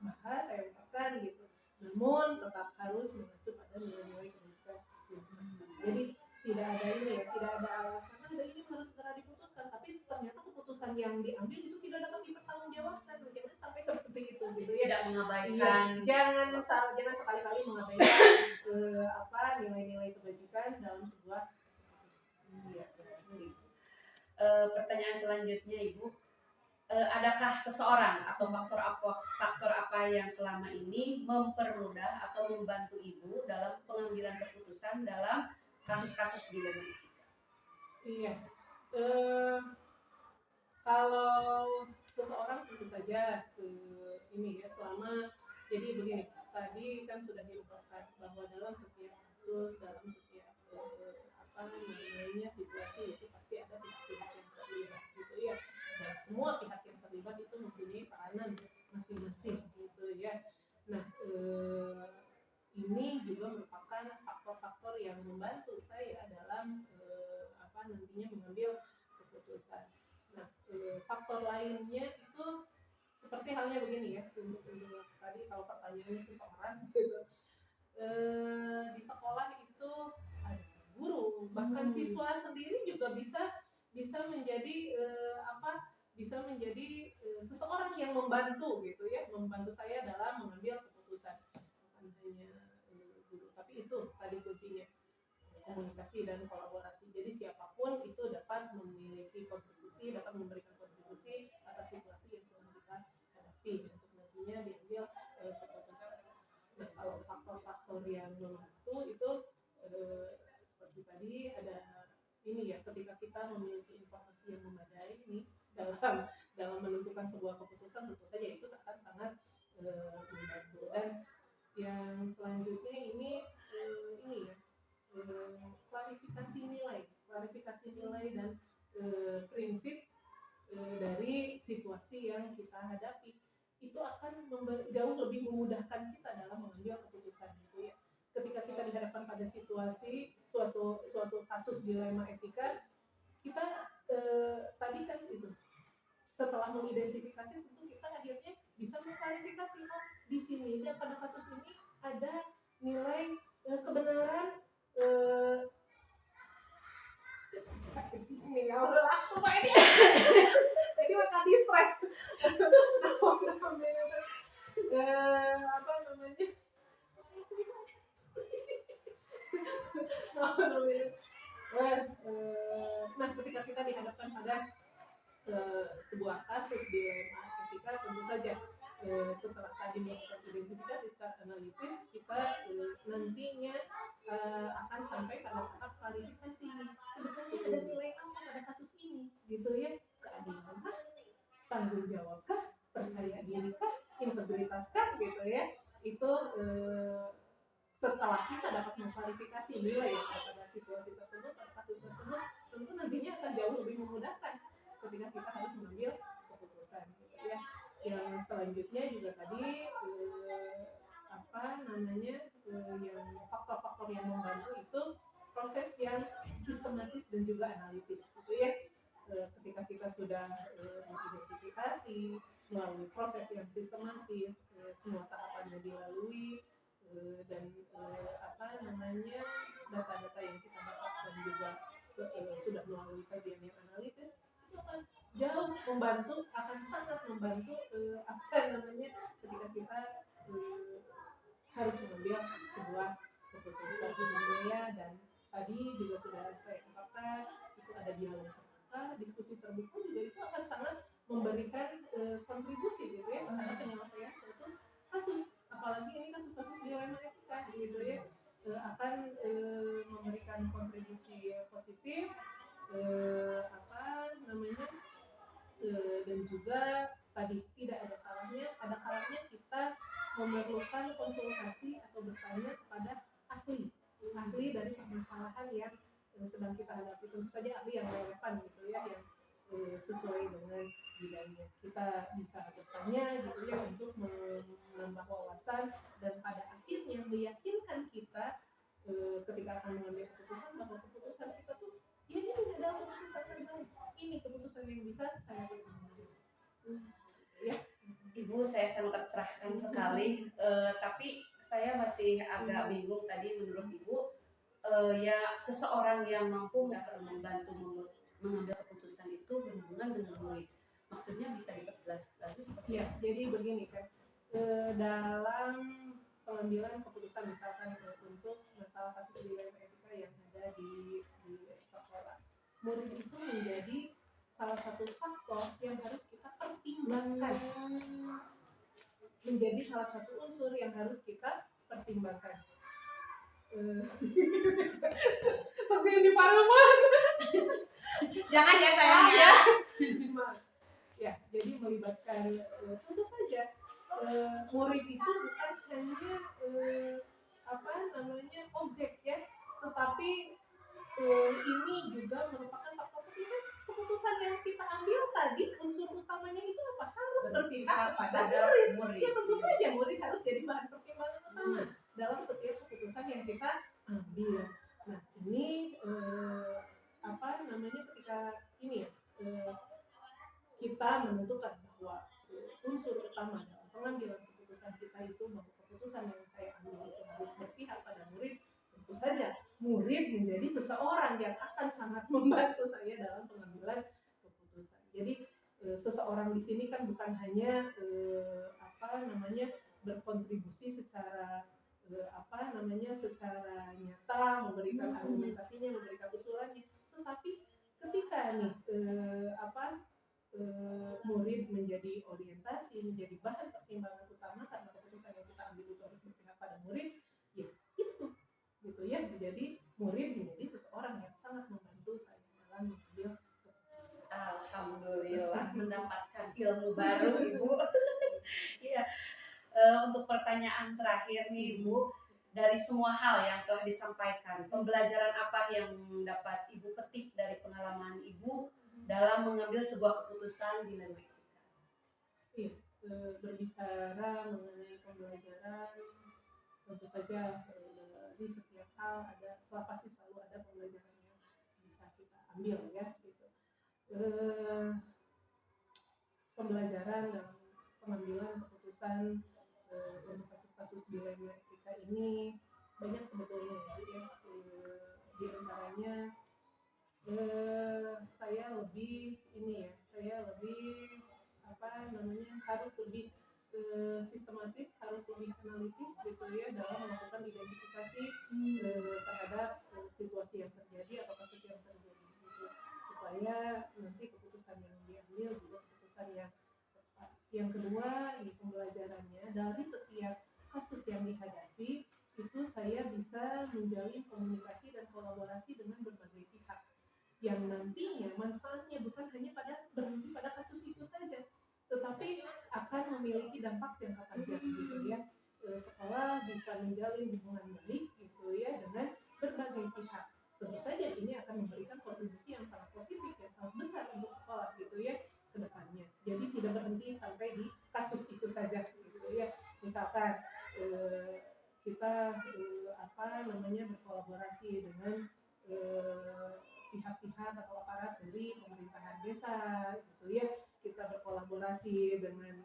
bahas, saya ungkapkan gitu. Namun tetap harus mengacu pada nilai-nilai kebaikan yang berasal. Jadi tidak ada ini ya, tidak ada alasan ada ini harus segera diputuskan, tapi ternyata keputusan yang diambil itu tidak dapat dipertanggungjawabkan. Jangan sampai seperti itu gitu ya. Tidak mengabaikan. Jangan sekali-kali mengabaikan apa nilai-nilai kebajikan dalam sebuah pertanyaan selanjutnya Ibu, adakah seseorang atau faktor apa yang selama ini mempermudah atau membantu Ibu dalam pengambilan keputusan dalam kasus-kasus dilema etika? Iya, kalau seseorang tentu saja ini ya, selama jadi begini, tadi kan sudah diungkapkan bahwa dalam setiap kasus, dalam setiap apa namanya situasi itu pasti ada pihak-pihak yang terlibat gitu ya, dan semua pihak yang terlibat itu mempunyai peranan masing-masing gitu ya. Nah ini juga merupakan faktor-faktor yang membantu saya dalam apa nantinya mengambil keputusan. Nah faktor lainnya itu seperti halnya begini ya, untuk tadi kalau pertanyaannya seseorang gitu, di sekolah itu ada guru, bahkan siswa sendiri juga bisa menjadi apa, bisa menjadi seseorang yang membantu gitu ya, membantu saya dalam mengambil keputusan. Bukan hanya guru, tapi itu tadi kuncinya, komunikasi dan kolaborasi. Jadi siapapun itu dapat memiliki kontribusi, dapat memberikan kontribusi atas situasi yang sedang kita hadapi untuk nantinya diambil keputusan. Nah kalau faktor-faktor yang membantu itu seperti tadi ada ini ya, ketika kita memiliki informasi yang memadai ini dalam menentukan sebuah keputusan, tentu saja itu akan sangat membantu. Dan yang selanjutnya ini ya, klarifikasi nilai dan prinsip dari situasi yang kita hadapi itu akan jauh lebih memudahkan kita dalam mengambil keputusan gitu ya. Ketika kita dihadapkan pada situasi suatu kasus dilema etika, kita tadi kan itu setelah mengidentifikasi tentu kita akhirnya bisa mengklarifikasi, oh di sini dan pada kasus ini ada nilai kebenaran ini aku pak ini jadi makan distrek apa namanya nah ketika kita dihadapkan pada sebuah kasus dilema etika, tentu saja setelah tadi melakukan identifikasi secara analitis, kita nantinya akan sampai pada tahap klarifikasi nih. Sebetulnya ada nilai apa pada kasus ini, gitu ya? Keadilankah, tanggung jawabkah, percaya dirikah, integritas-kah, gitu ya? Itu setelah kita dapat mengklarifikasi nilai pada situasi tersebut, pada kasus tersebut, tentu nantinya akan jauh lebih memudahkan ketika kita harus mengambil keputusan gitu ya. Yang selanjutnya juga tadi apa namanya yang faktor-faktor yang membantu itu proses yang sistematis dan juga analitis gitu ya. Ketika kita sudah mengidentifikasi melalui proses yang sistematis, semua tahapannya dilalui dan apa namanya data-data yang kita dapatkan juga sudah melalui kajian yang analitis, itu akan jauh membantu, akan sangat membantu apa namanya ketika kita harus mengambil sebuah keputusan dunia. Dan tadi juga sudah saya ungkapkan itu ada dialog terbuka, diskusi terbuka juga itu akan sangat memberikan kontribusi gitu ya terhadap penyelesaian suatu kasus, apalagi ini kasus-kasus dilema etika gitu ya, akan memberikan kontribusi positif dan juga tadi tidak ada salahnya, ada kalanya kita memerlukan konsultasi atau bertanya kepada ahli dari permasalahan yang sedang kita hadapi. Tentu saja ahli yang relevan gitu ya, yang sesuai dengan bidangnya. Kita bisa bertanya gitu ya untuk menambah wawasan dan pada akhirnya meyakinkan kita ketika akan mengambil keputusan bahwa keputusan kita tuh ya ini adalah keputusan terbaik, ini keputusan yang bisa saya ambil. Ya. Ibu, saya sangat tercerahkan sekali, tapi saya masih agak bingung tadi menurut Ibu, ya seseorang yang mampu dapat membantu mengambil keputusan itu berhubungan dengan murid. Maksudnya bisa diperjelas lagi seperti ya, jadi begini kan, dalam pengambilan keputusan misalkan untuk masalah kasus dilema etika yang ada di sekolah, murid itu menjadi salah satu faktor yang harus kita pertimbangkan, menjadi salah satu unsur yang harus kita pertimbangkan. Saksi yang diparlemen. Jangan ya sayang ya. Ya, jadi melibatkan tentu saja murid itu bukan hanya objek ya, tetapi ini juga merupakan faktor penting. Keputusan yang kita ambil tadi unsur utamanya itu apa? Harus berpihak kepada murid. Ya tentu saja murid harus jadi bahan pertimbangan utama dalam setiap keputusan yang kita ambil. Nah ini ketika ini ya kita menentukan bahwa unsur utama dalam pengambilan keputusan kita itu bahwa keputusan yang saya ambil itu harus berpihak pada murid. Tentu saja murid menjadi seseorang yang akan sangat membantu saya dalam pengambilan keputusan. Jadi seseorang di sini kan bukan hanya berkontribusi secara secara nyata, memberikan argumentasinya, memberikan usulannya, tetapi ketika nih murid menjadi orientasi, menjadi bahan pertimbangan utama karena keputusan yang kita ambil itu harus berpihak pada murid, ya itu gitu ya. Jadi murid menjadi seseorang yang sangat membantu saya dalam mengambil keputusan. Alhamdulillah mendapatkan ilmu baru Ibu. Iya. Untuk pertanyaan terakhir nih Ibu, dari semua hal yang telah disampaikan, pembelajaran apa yang dapat Ibu petik dari pengalaman Ibu dalam mengambil sebuah keputusan dilema etika? Iya, berbicara mengenai pembelajaran, tentu saja di setiap hal pasti selalu ada pembelajaran yang bisa kita ambil ya gitu. Pembelajaran dalam pengambilan keputusan untuk kasus-kasus dilema etika ini banyak sebetulnya ya. Di antaranya saya lebih harus lebih sistematis, harus lebih analitis gitu ya dalam melakukan identifikasi terhadap situasi yang terjadi atau kasus yang terjadi gitu, supaya nanti keputusan yang diambil juga keputusan yang tepat. Yang kedua, ini pembelajarannya dari setiap kasus yang dihadapi itu saya bisa menjalin komunikasi dan kolaborasi dengan berbagai pihak yang nantinya manfaatnya bukan hanya berhenti pada kasus itu saja, tetapi akan memiliki dampak jangka panjang gitu ya. Sekolah bisa menjalin hubungan baik gitu ya dengan berbagai pihak. Tentu saja ini akan memberikan kontribusi yang sangat positif, yang sangat besar untuk sekolah gitu ya ke depannya. Jadi tidak berhenti sampai di kasus itu saja gitu ya. Misalkan kita berkolaborasi dengan pihak-pihak atau aparat dari pemerintahan desa gitu ya. Kita berkolaborasi dengan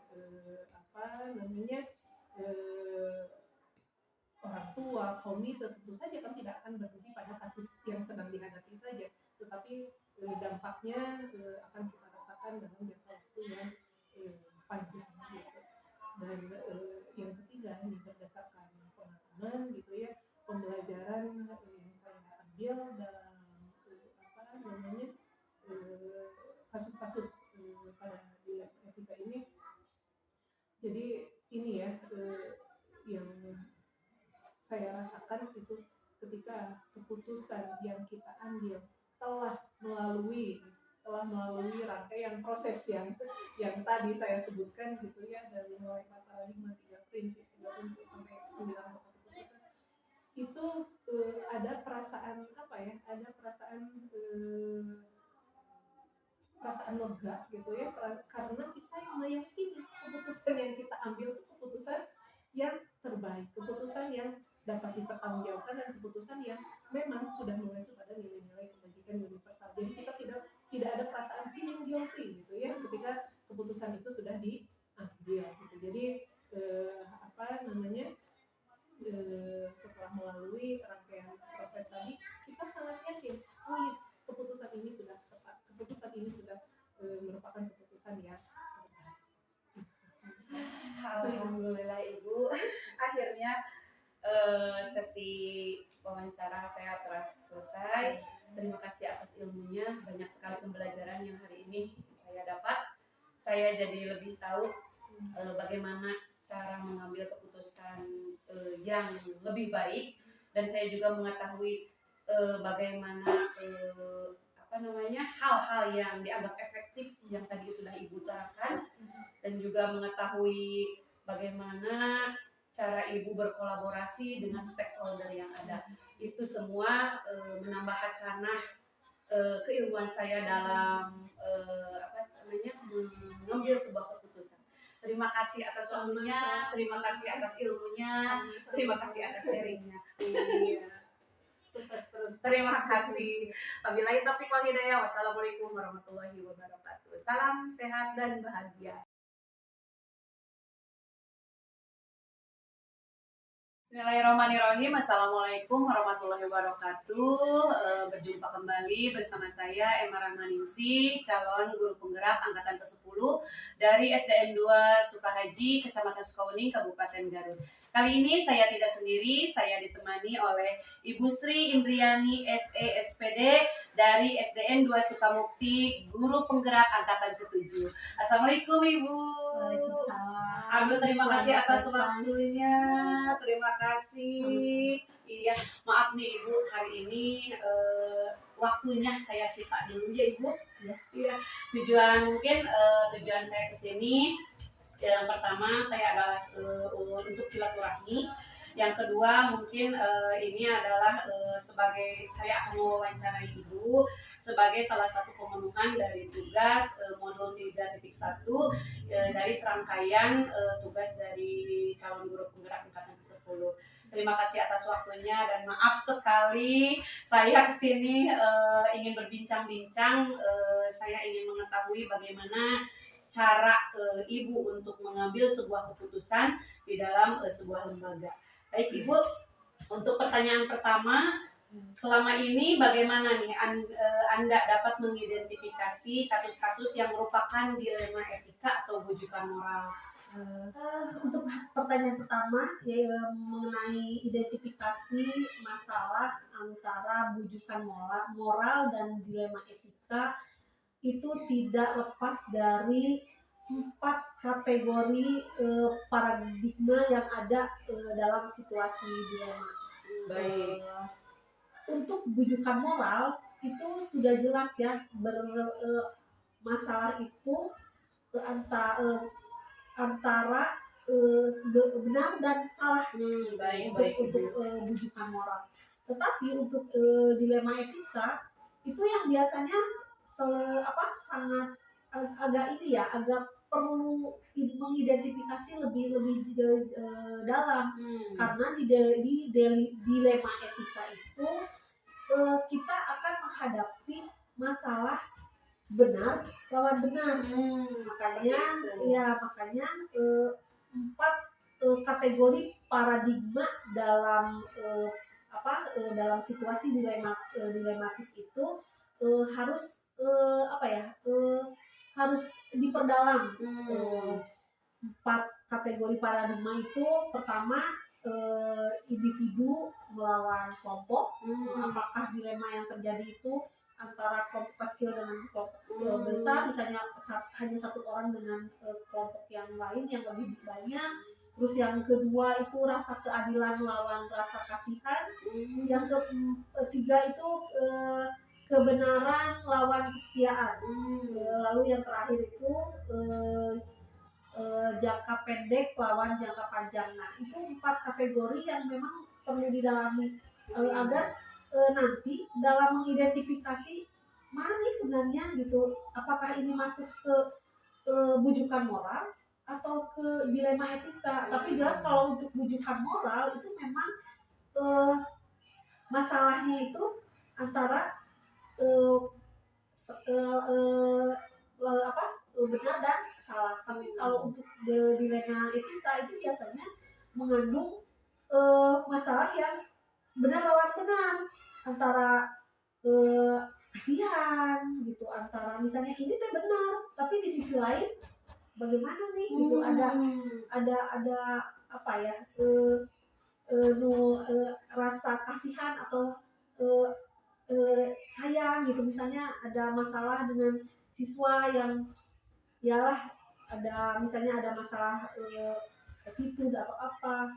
orang tua, komite, tentu saja kan tidak akan berhenti pada kasus yang sedang dihadapi saja, tetapi dampaknya akan kita rasakan dalam jangka waktu yang panjang gitu. Dan yang ketiga ini berdasarkan pengalaman gitu ya, pembelajaran yang saya ambil dalam kasus-kasus pada dilema etika ini. Jadi ini ya yang saya rasakan itu ketika keputusan yang kita ambil telah setelah melalui rangkaian proses yang tadi saya sebutkan gitu ya, dari mulai paradigma 3 prinsip sampai 9 pokok keputusan, itu ada perasaan apa ya, ada perasaan lega gitu ya, karena kita yang meyakini keputusan yang kita ambil itu keputusan yang terbaik, keputusan yang dapat dipertanggungjawabkan, dan keputusan yang memang sudah mengacu pada nilai-nilai kebajikan universal. Jadi kita tidak ada perasaan feeling guilty gitu ya ketika keputusan itu sudah diambil gitu. Jadi setelah melalui rangkaian proses tadi, kita sangat yakin, oh iya, keputusan ini sudah tepat, keputusan ini sudah merupakan keputusan yang terbaik. Alhamdulillah Ibu, akhirnya sesi wawancara saya telah selesai. Terima kasih atas ilmunya, banyak sekali pembelajaran yang hari ini saya dapat. Saya jadi lebih tahu bagaimana cara mengambil keputusan yang lebih baik, dan saya juga mengetahui bagaimana hal-hal yang dianggap efektif yang tadi sudah Ibu terangkan, dan juga mengetahui bagaimana cara Ibu berkolaborasi dengan stakeholder yang ada. Itu semua menambah hasanah keilmuan saya dalam mengambil sebuah keputusan. Terima kasih atas waktunya, terima kasih atas ilmunya, terima kasih atas sharingnya. Sukses terus. Terima kasih. Wabillahi taufiq wal hidayah. Wassalamualaikum warahmatullahi wabarakatuh. Salam sehat dan bahagia. Bismillahirrahmanirrahim. Assalamualaikum warahmatullahi wabarakatuh. Berjumpa kembali bersama saya Emma Rahmaningsih, calon guru penggerak angkatan ke-10 dari SDN 2 Sukahaji, Kecamatan Sukawuning, Kabupaten Garut. Kali ini saya tidak sendiri, saya ditemani oleh Ibu Sri Indriani SE SPD dari SDN 2 Sukamukti, guru penggerak angkatan ke-7. Assalamualaikum Ibu. Waalaikumsalam. Aduh, terima kasih atas waktunya. Terima kasih. Iya, maaf nih Ibu, hari ini waktunya saya sita dulu ya Ibu. Iya. Tujuan saya ke sini, yang pertama saya adalah untuk silaturahmi. Yang kedua mungkin ini adalah sebagai saya akan mewawancarai Ibu sebagai salah satu pemenuhan dari tugas modul 3.1 dari serangkaian tugas dari calon guru penggerak angkatan ke-10. Terima kasih atas waktunya, dan maaf sekali saya kesini ingin berbincang-bincang. Saya ingin mengetahui bagaimana cara Ibu untuk mengambil sebuah keputusan di dalam sebuah lembaga. Baik Ibu, untuk pertanyaan pertama, selama ini bagaimana nih Anda dapat mengidentifikasi kasus-kasus yang merupakan dilema etika atau bujukan moral? Untuk pertanyaan pertama, mengenai identifikasi masalah antara bujukan moral dan dilema etika, itu tidak lepas dari 4 kategori paradigma yang ada dalam situasi dilema. Baik. Untuk bujukan moral itu sudah jelas ya, masalah itu antara benar dan salah untuk bujukan moral. Tetapi untuk dilema etika itu yang biasanya sangat agak perlu mengidentifikasi lebih dalam, karena di dilema etika itu kita akan menghadapi masalah benar lawan benar. Makanya 4 kategori paradigma dalam dalam situasi dilematis itu harus harus diperdalam. 4 kategori paradigma itu, pertama individu melawan kelompok. Apakah dilema yang terjadi itu antara kelompok kecil dengan kelompok besar, misalnya hanya satu orang dengan kelompok yang lain yang lebih banyak. Terus yang kedua itu rasa keadilan melawan rasa kasihan. Yang ketiga itu kebenaran lawan kesetiaan. Lalu yang terakhir itu jangka pendek lawan jangka panjang. Nah, itu 4 kategori yang memang perlu didalami agar nanti dalam mengidentifikasi mana nih sebenarnya gitu, apakah ini masuk ke bujukan moral atau ke dilema etika. Tapi jelas kalau untuk bujukan moral itu memang masalahnya itu antara benar dan salah. Tapi kalau untuk dilema etika itu biasanya mengandung masalah yang benar lawan benar, antara kasihan gitu, antara misalnya ini teh benar tapi di sisi lain bagaimana nih gitu, ada apa ya, rasa kasihan atau sayang gitu. Misalnya ada masalah dengan siswa yang yalah, ada misalnya ada masalah attitude atau apa,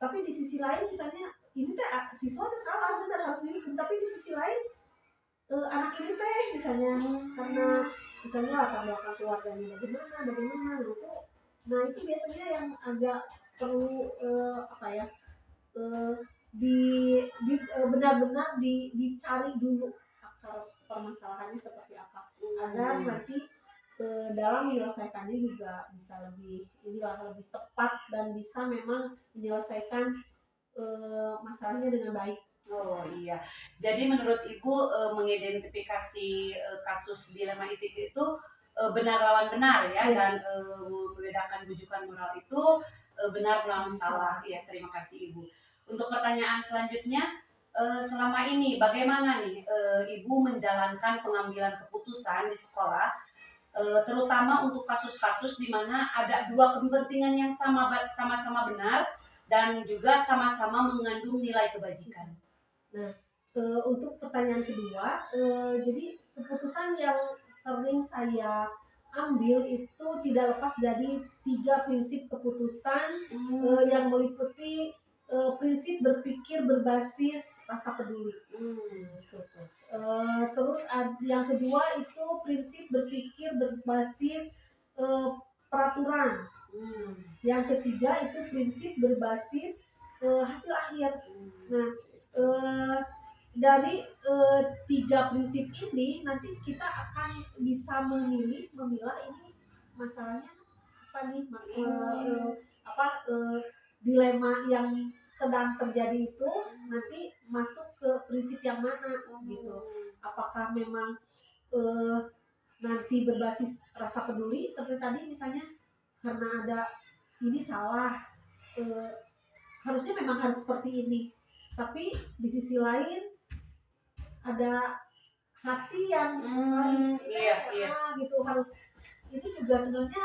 tapi di sisi lain misalnya ini teh siswa teh salah benar harus dihukum, tapi di sisi lain anak ini teh misalnya karena misalnya latar belakang keluarganya bagaimana gitu. Nah itu biasanya yang agak perlu apa ya, benar-benar dicari dulu akar permasalahannya seperti apa, agar nanti dalam menyelesaikannya juga bisa lebih lebih tepat dan bisa memang menyelesaikan masalahnya dengan baik. Oh iya, jadi menurut Ibu mengidentifikasi kasus dilema etik itu benar lawan benar ya, dan membedakan bujukan moral itu benar lawan salah. Ya, terima kasih Ibu. Untuk pertanyaan selanjutnya, selama ini bagaimana nih Ibu menjalankan pengambilan keputusan di sekolah, terutama untuk kasus-kasus di mana ada dua kepentingan yang sama-sama benar dan juga sama-sama mengandung nilai kebajikan. Nah, untuk pertanyaan kedua, jadi keputusan yang sering saya ambil itu tidak lepas dari 3 prinsip keputusan yang meliputi prinsip berpikir berbasis rasa peduli. Terus yang kedua itu prinsip berpikir berbasis peraturan. Yang ketiga itu prinsip berbasis hasil akhir. Nah, dari 3 prinsip ini nanti kita akan bisa memilah ini masalahnya apa nih, dilema yang sedang terjadi itu nanti masuk ke prinsip yang mana gitu. Apakah memang nanti berbasis rasa peduli seperti tadi misalnya, karena ada ini salah, harusnya memang harus seperti ini, tapi di sisi lain ada hati yang lain, gitu, harus ini juga sebenarnya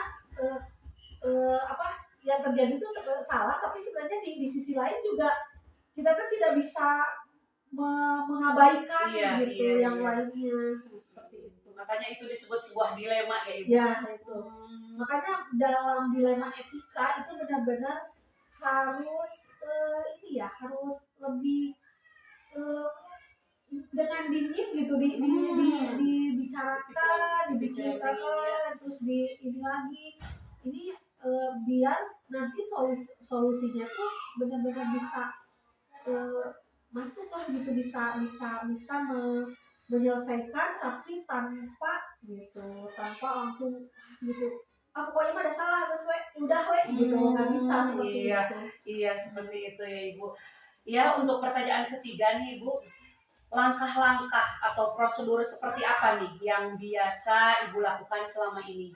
yang terjadi itu salah, tapi sebenarnya di sisi lain juga kita kan tidak bisa mengabaikan yang lainnya seperti itu. Makanya itu disebut sebuah dilema ya Ibu. Ya itu. Makanya dalam dilema etika itu benar-benar harus harus lebih dengan dingin gitu dibicarakan, dipikirkan, terus ini lagi ini biar nanti solusinya tuh benar-benar bisa masuk lah gitu, bisa menyelesaikan, tapi tanpa langsung gitu pokoknya ada salah udah gitu, nggak bisa seperti itu. Iya seperti itu ya Ibu. Ya, untuk pertanyaan ketiga nih Ibu, langkah-langkah atau prosedur seperti apa nih yang biasa Ibu lakukan selama ini?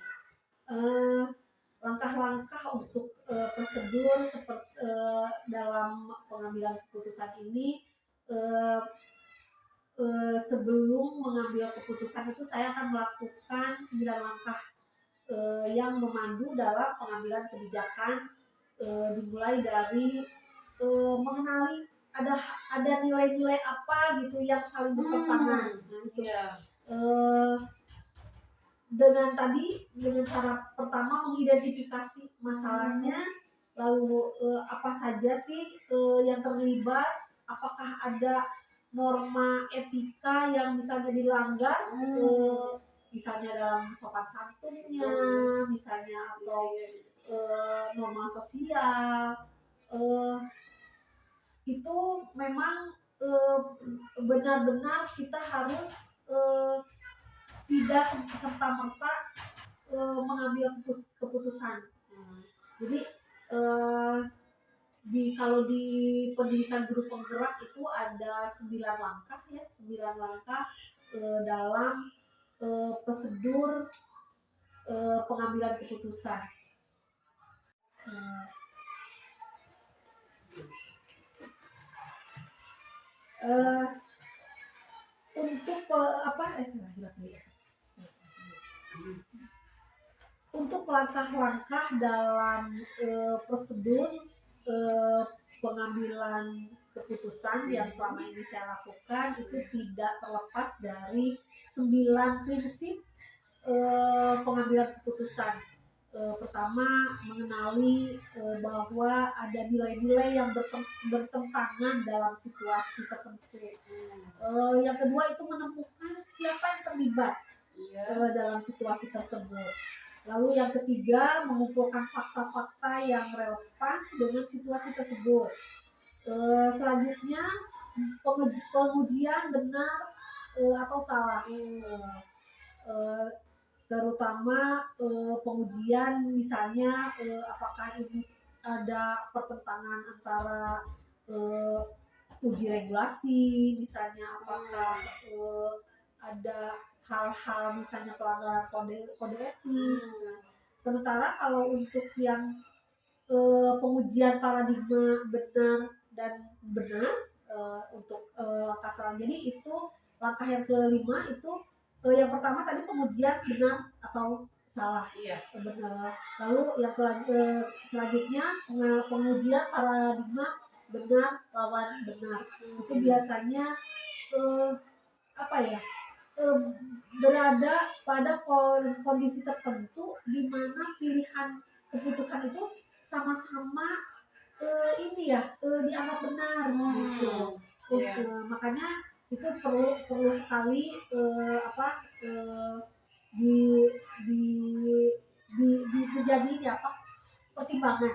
Langkah-langkah untuk prosedur seperti dalam pengambilan keputusan ini, sebelum mengambil keputusan itu saya akan melakukan 9 langkah yang memandu dalam pengambilan kebijakan, dimulai dari mengenali ada nilai-nilai apa gitu yang saling bertentangan. Nah, itu dengan cara pertama mengidentifikasi masalahnya, lalu apa saja sih yang terlibat, apakah ada norma etika yang misalnya dilanggar, misalnya dalam sopan santunnya, misalnya atau norma sosial, itu memang benar-benar kita harus tidak serta-merta mengambil keputusan. Jadi kalau di pendidikan guru penggerak itu ada 9 langkah ya, 9 langkah dalam prosedur pengambilan keputusan. Untuk langkah-langkah dalam prosedur pengambilan keputusan yang selama ini saya lakukan itu tidak terlepas dari 9 prinsip pengambilan keputusan. Pertama, mengenali bahwa ada nilai-nilai yang bertentangan dalam situasi tertentu. Yang kedua itu menemukan siapa yang terlibat dalam situasi tersebut. Lalu yang ketiga, mengumpulkan fakta-fakta yang relevan dengan situasi tersebut. Selanjutnya, pengujian benar atau salah. Terutama pengujian misalnya apakah ini ada pertentangan antara uji regulasi, misalnya apakah ada hal-hal misalnya pelanggaran kode etik. Sementara kalau untuk yang pengujian paradigma benar dan benar untuk langkah selanjutnya, jadi itu langkah yang kelima itu yang pertama tadi pengujian benar atau salah. Benar. Lalu yang selanjutnya pengujian paradigma benar lawan benar. Itu biasanya berada pada kondisi tertentu di mana pilihan keputusan itu sama-sama dianggap benar gitu. Makanya itu perlu sekali menjadi pertimbangan.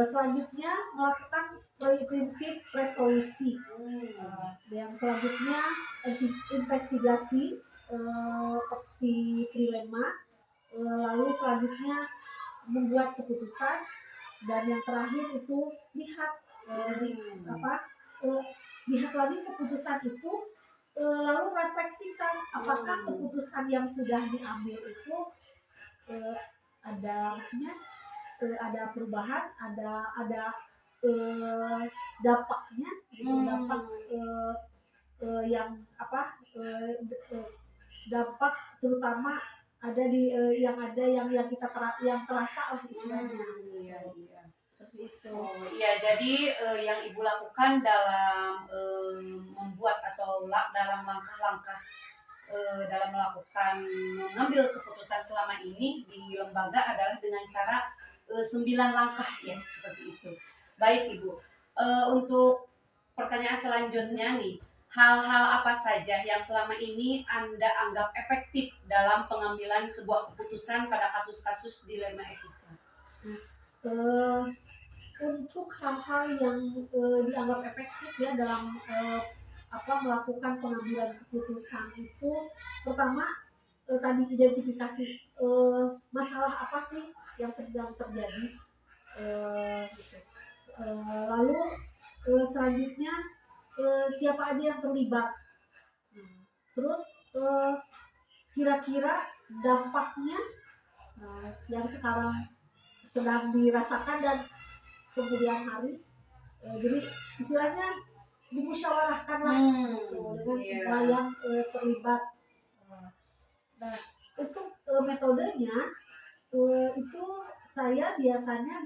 Selanjutnya melakukan prinsip resolusi. Yang selanjutnya investigasi opsi trilema. Lalu selanjutnya membuat keputusan, dan yang terakhir itu lihat lagi keputusan itu, lalu refleksikan apakah keputusan yang sudah diambil itu ada perubahan, ada dampaknya, dampak dampak terutama ada di yang kita terasa lah istilahnya. Seperti itu. Jadi yang Ibu lakukan dalam membuat atau dalam langkah-langkah dalam mengambil keputusan selama ini di lembaga adalah dengan cara 9 langkah ya, seperti itu. Baik Ibu, untuk pertanyaan selanjutnya nih, hal-hal apa saja yang selama ini Anda anggap efektif dalam pengambilan sebuah keputusan pada kasus-kasus dilema etika? Untuk hal-hal yang dianggap efektif ya dalam melakukan pengambilan keputusan itu, pertama tadi identifikasi masalah apa sih yang sedang terjadi, lalu selanjutnya siapa aja yang terlibat, terus kira-kira dampaknya yang sekarang sedang dirasakan dan kemudian hari, jadi istilahnya dimusyawarahkan lah dengan semua yang terlibat. Nah, untuk metodenya itu saya biasanya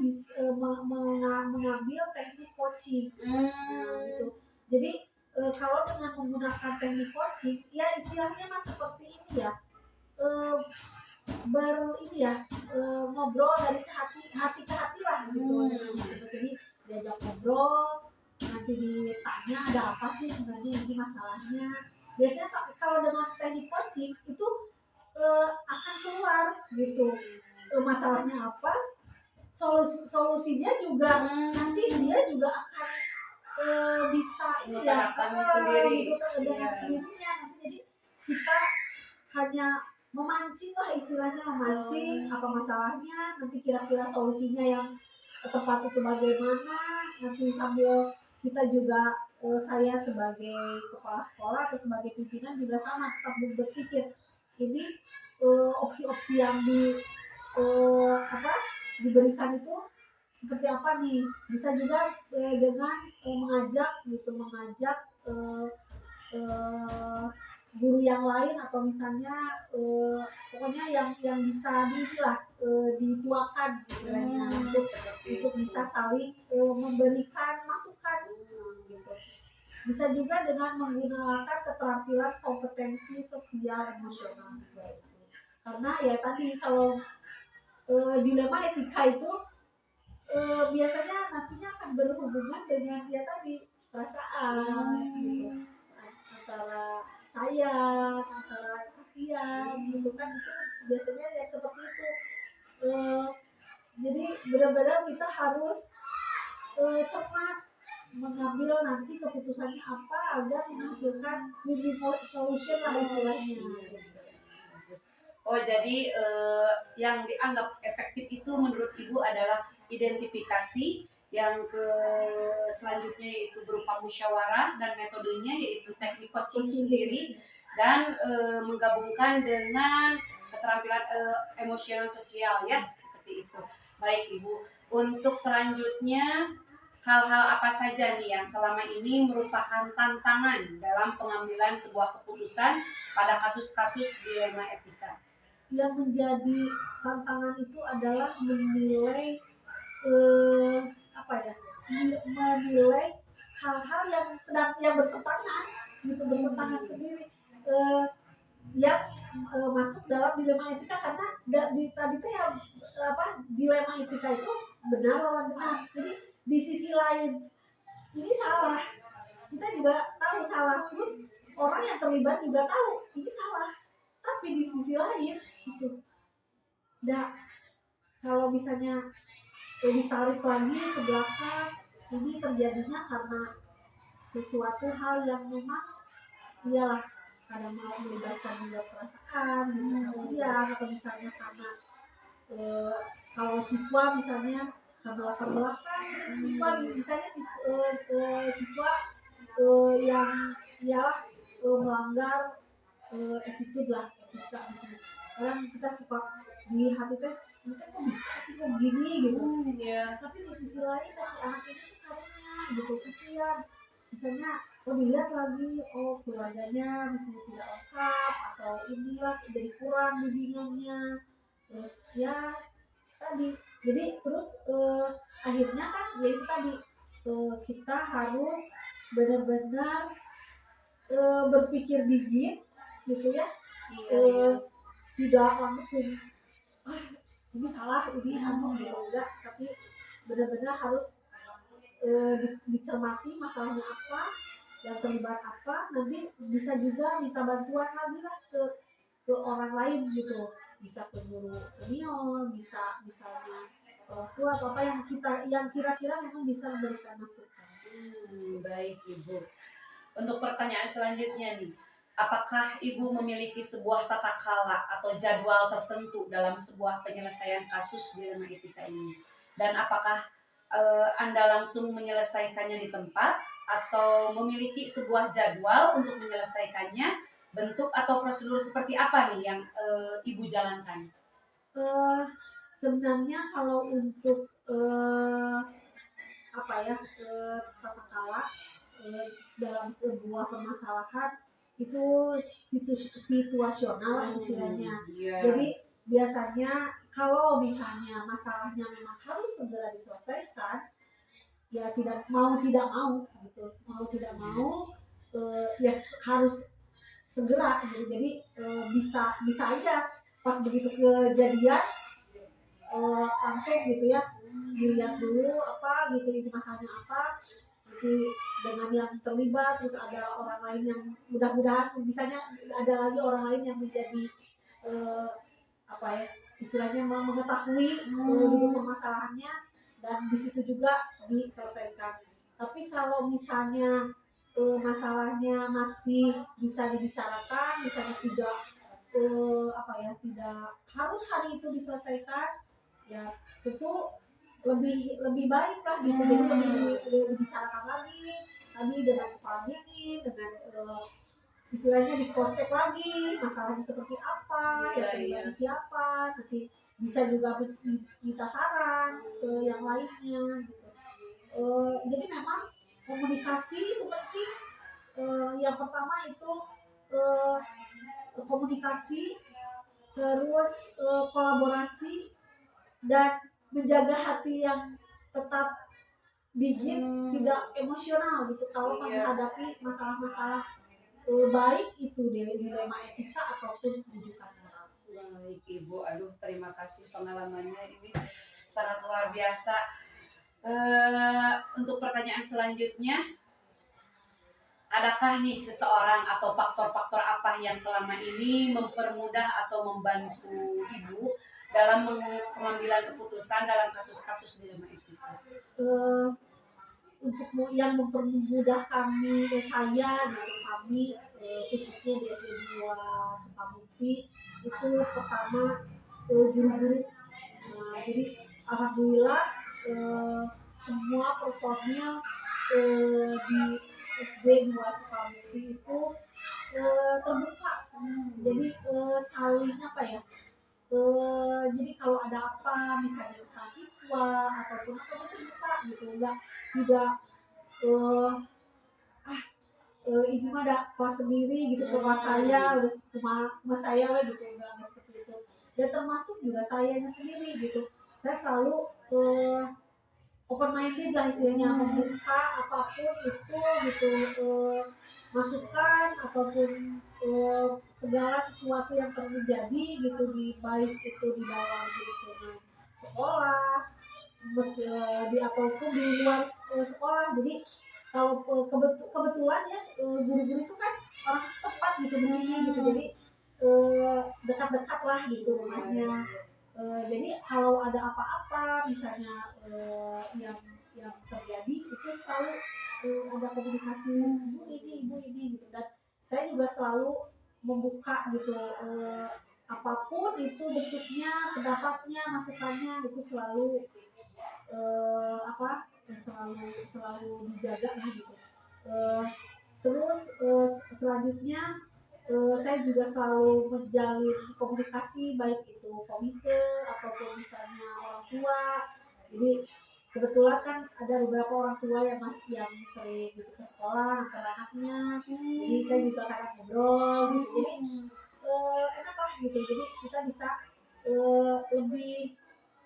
mengambil teknik coaching. Gitu. Jadi kalau dengan menggunakan teknik coaching, ya istilahnya seperti ini ya, ngobrol dari hati ke hati lah gitu. Jadi diajak ngobrol dengan nanti ditanya ada apa sih sebenarnya ini masalahnya. Biasanya kalau dengan teknik coaching itu akan keluar gitu masalahnya apa, solusinya juga nanti dia juga akan bisa ini ya Mengutarakannya sendiri. gitu dengan sendirinya nanti. Jadi kita hanya memancing lah istilahnya, memancing apa masalahnya, nanti kira-kira solusinya yang tepat itu bagaimana, nanti sambil kita juga saya sebagai kepala sekolah atau sebagai pimpinan juga sama tetap berpikir ini opsi-opsi yang diberikan itu seperti apa nih. Bisa juga dengan mengajak guru yang lain atau misalnya pokoknya yang bisa dituakan istilahnya untuk bisa saling memberikan masukan gitu. Bisa juga dengan menggunakan keterampilan kompetensi sosial emosional gitu. Karena ya tadi kalau dilema etika itu biasanya nantinya akan berhubungan dengan ya tadi perasaan gitu, antara sayang, antara kasihan gitu kan, itu biasanya yang seperti itu. Jadi benar-benar kita harus cepat mengambil nanti keputusannya apa agar menghasilkan win-win solution lah istilahnya. Oh, jadi yang dianggap efektif itu menurut Ibu adalah identifikasi, yang selanjutnya yaitu berupa musyawarah, dan metodenya yaitu teknik coaching sendiri, dan menggabungkan dengan keterampilan emosional sosial ya, seperti itu. Baik Ibu, untuk selanjutnya hal-hal apa saja nih yang selama ini merupakan tantangan dalam pengambilan sebuah keputusan pada kasus-kasus dilema etika? Yang menjadi tantangan itu adalah menilai menilai hal-hal yang bertentangan gitu, bertentangan sendiri yang masuk dalam dilema etika. Karena tadi teh yang dilema etika itu benar lawan benar. Jadi di sisi lain ini salah, kita juga tahu salah, terus orang yang terlibat juga tahu ini salah, tapi di sisi lain itu kalau misalnya ditarik lagi ke belakang, ini terjadinya karena sesuatu hal yang memang iyalah kadang mau melibatkan juga perasaan, kasihan, atau misalnya karena kalau siswa misalnya karena latar belakang siswa misalnya siswa yang iyalah melanggar attitude lah, etika misalnya. Kadang kita suka di hati teh, kita kok bisa sih kok gini gitu. Tapi di sisi lain si anak ini tuh karunia gitu, kasihan. Misalnya dilihat lagi, keluarganya misalnya tidak lengkap atau inilah jadi kurang bimbingannya. Terus ya tadi, jadi terus akhirnya kan ya itu tadi, kita harus benar-benar berpikir dingin gitu ya. Tidak langsung ini salah, ini gitu enggak, tapi benar-benar harus dicermati masalahnya apa, yang terlibat apa, nanti bisa juga minta bantuan lagi lah ke orang lain gitu, bisa ke guru senior, bisa misalnya orang tua atau apa yang kira-kira memang bisa memberikan masukan. Baik Ibu. Untuk pertanyaan selanjutnya nih, apakah Ibu memiliki sebuah tata kala atau jadwal tertentu dalam sebuah penyelesaian kasus dilema etika ini? Dan apakah Anda langsung menyelesaikannya di tempat atau memiliki sebuah jadwal untuk menyelesaikannya? Bentuk atau prosedur seperti apa nih yang Ibu jalankan? Sebenarnya kalau untuk tata kala dalam sebuah permasalahan itu situasional lah istilahnya. Jadi biasanya kalau misalnya masalahnya memang harus segera diselesaikan, ya mau tidak mau ya harus segera gitu. Jadi bisa aja pas begitu kejadian langsung gitu ya, dilihat dulu apa gitu, ini masalahnya apa gitu, nanti dengan yang terlibat, terus ada orang lain yang mudah-mudahan misalnya ada lagi orang lain yang menjadi eh, apa ya istilahnya mengetahui duduk permasalahannya dan di situ juga diselesaikan. Tapi kalau misalnya masalahnya masih bisa dibicarakan, misalnya tidak tidak harus hari itu diselesaikan, ya tentu lebih lebih baik lah gitu. Jadi lebih dibicarakan lagi tadi dengan kepala dingin, dengan istilahnya di cross check lagi masalahnya seperti apa, yang terlibat siapa, nanti bisa juga minta saran ke yang lainnya gitu. Jadi memang komunikasi itu penting. Yang pertama itu komunikasi, terus kolaborasi, dan menjaga hati yang tetap dingin, tidak emosional gitu kalau menghadapi masalah-masalah baik itu dilema etika ataupun rujukan moral. Baik Ibu, aduh terima kasih pengalamannya ini sangat luar biasa. Untuk pertanyaan selanjutnya, adakah nih seseorang atau faktor-faktor apa yang selama ini mempermudah atau membantu Ibu dalam pengambilan keputusan dalam kasus-kasus dilema etika? Untuk yang mempermudah kami, saya gitu, kami khususnya di SD 2 Sukamukti itu pertama guru-guru. Jadi alhamdulillah semua personil di SD 2 Sukamukti itu terbuka. Jadi saling apa ya? Jadi kalau ada apa misalnya mahasiswa ataupun apa itu terbuka gitu, enggak tidak ini mah ada kelas sendiri gitu, ke kelas saya udah ke saya lah gitu, enggak seperti itu. Dan termasuk juga sayanya sendiri gitu, saya selalu open minded lah istilahnya, membuka apapun itu gitu, masukan ataupun segala sesuatu yang terjadi gitu, di baik itu di dalam lingkungan sekolah ataupun di luar sekolah. Jadi kalau kebetulan ya guru-guru itu kan orang setempat gitu di sini gitu, jadi dekat-dekat lah gitu rumahnya. Jadi kalau ada apa-apa misalnya yang terjadi itu selalu ada komunikasi, ibu ini gitu. Dan saya juga selalu membuka gitu, apapun itu bentuknya, pendapatnya, masukannya itu selalu selalu dijaga lah gitu. Terus selanjutnya saya juga selalu menjalin komunikasi baik itu komite ataupun misalnya orang tua. Jadi kebetulan kan ada beberapa orang tua yang sering gitu ke sekolah antar anaknya, jadi saya juga kadang ngobrol gitu. Jadi enak lah gitu, jadi kita bisa lebih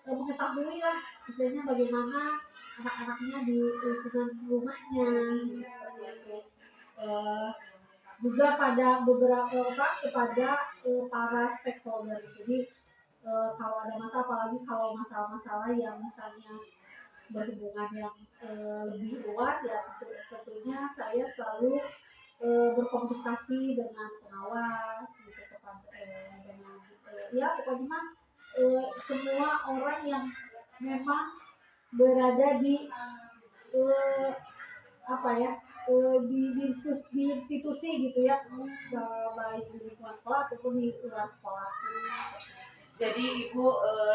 mengetahui lah istilahnya bagaimana anak-anaknya di lingkungan rumahnya gitu, seperti itu. Juga pada kepada para stakeholder. Jadi kalau ada masalah, apalagi kalau masalah-masalah yang misalnya berhubungan yang lebih luas ya, tentunya saya selalu berkomunikasi dengan pengawas gitu, kepada dengan ya pokoknya mah semua orang yang memang berada di di institusi gitu ya, baik di lingkungan sekolah ataupun di luar sekolah. Jadi Ibu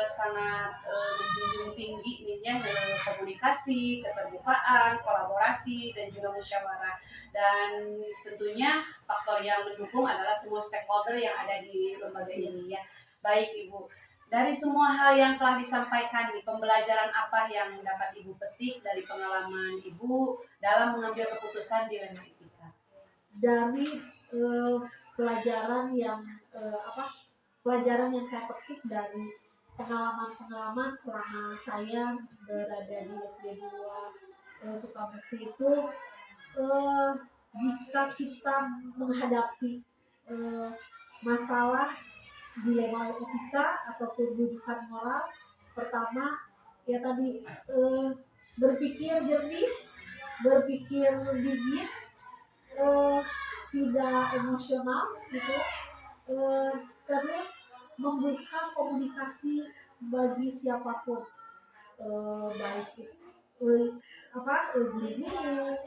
sangat menjunjung tinggi nih ya komunikasi, keterbukaan, kolaborasi, dan juga musyawarah. Dan tentunya faktor yang mendukung adalah semua stakeholder yang ada di lembaga ini ya. Baik Ibu, dari semua hal yang telah disampaikan nih, pembelajaran apa yang dapat Ibu petik dari pengalaman Ibu dalam mengambil keputusan dilema etika? Dari pelajaran yang saya petik dari pengalaman-pengalaman selama saya berada di SD 2 Sukamukti itu, jika kita menghadapi masalah dilema etika ataupun rujukan moral, pertama ya tadi berpikir jernih, berpikir dingin, eh, tidak emosional gitu, terus membuka komunikasi bagi siapapun, baik itu guru-guru,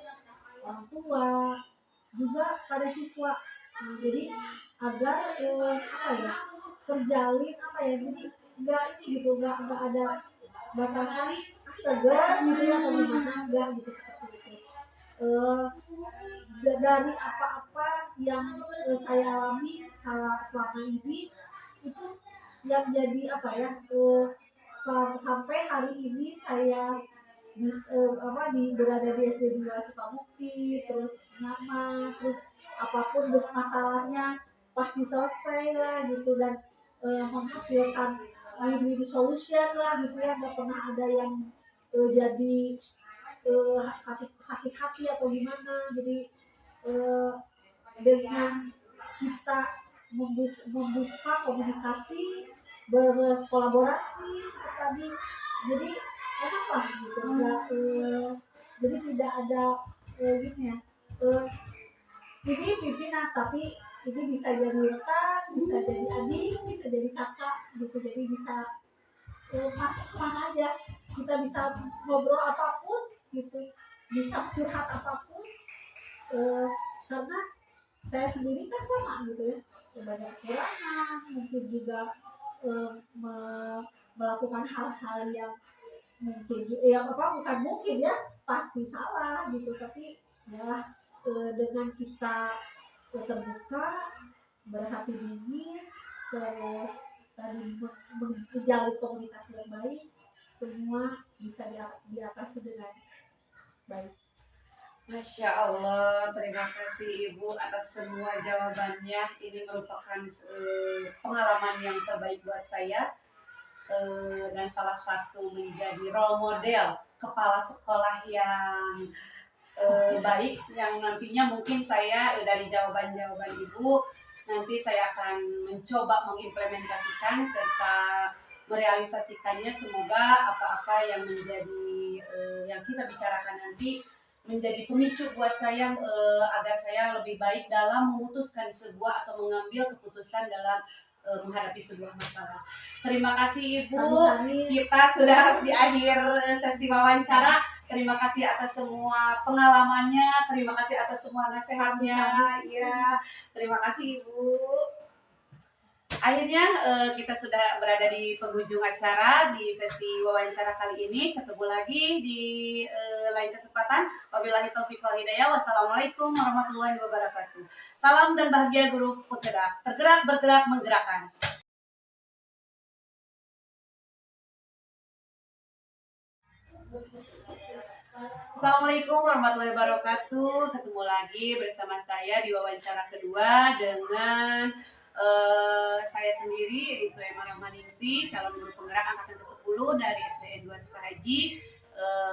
orang tua, juga pada siswa. Nah, jadi agar terjalin jadi nggak ini gitu, nggak ada batasan segan gitu ya atau gimana, enggak gitu seperti itu. Eh, dari apa-apa yang saya alami selama ini itu yang jadi sampai hari ini saya berada di SD 2 Sukabukti, terus nyaman, terus apapun masalahnya pasti selesai lah gitu, dan menghasilkan win-win solution lah gitu ya, nggak pernah ada yang jadi sakit hati atau gimana. Jadi eh, dengan kita membuka komunikasi, berkolaborasi seperti tadi, jadi enak lah gitu, nggak jadi tidak ada gini ya, ini pimpinan tapi ini bisa jadi rekan, bisa jadi adik, bisa jadi kakak gitu, jadi bisa masuk kemana aja, kita bisa ngobrol apapun gitu, bisa curhat apapun, karena saya sendiri kan sama gitu ya, banyak kekurangan, mungkin juga melakukan hal-hal yang mungkin bukan mungkin ya, pasti salah gitu, tapi ya dengan kita terbuka, berhati dingin, terus tadi menjalin komunikasi yang baik, semua bisa diatasi dengan baik. Masya Allah, terima kasih Ibu atas semua jawabannya. Ini merupakan pengalaman yang terbaik buat saya, dan salah satu menjadi role model kepala sekolah yang baik, yang nantinya mungkin saya dari jawaban-jawaban Ibu nanti saya akan mencoba mengimplementasikan serta merealisasikannya. Semoga apa-apa yang menjadi yang kita bicarakan nanti menjadi pemicu buat saya, agar saya lebih baik dalam memutuskan sebuah atau mengambil keputusan dalam menghadapi sebuah masalah. Terima kasih Ibu. Kita sudah di akhir sesi wawancara. Terima kasih atas semua pengalamannya, terima kasih atas semua nasihatnya. Ya, terima kasih Ibu. Akhirnya kita sudah berada di penghujung acara di sesi wawancara kali ini. Ketemu lagi di lain kesempatan. Wabillahi taufiq wal hidayah. Wassalamualaikum warahmatullahi wabarakatuh. Salam dan bahagia guru penggerak. Tergerak, bergerak, menggerakkan. Assalamualaikum warahmatullahi wabarakatuh. Ketemu lagi bersama saya di wawancara kedua dengan saya sendiri, yaitu Emma Rahmaningsih, calon guru penggerak angkatan ke-10 dari SDN 2 Sukahaji,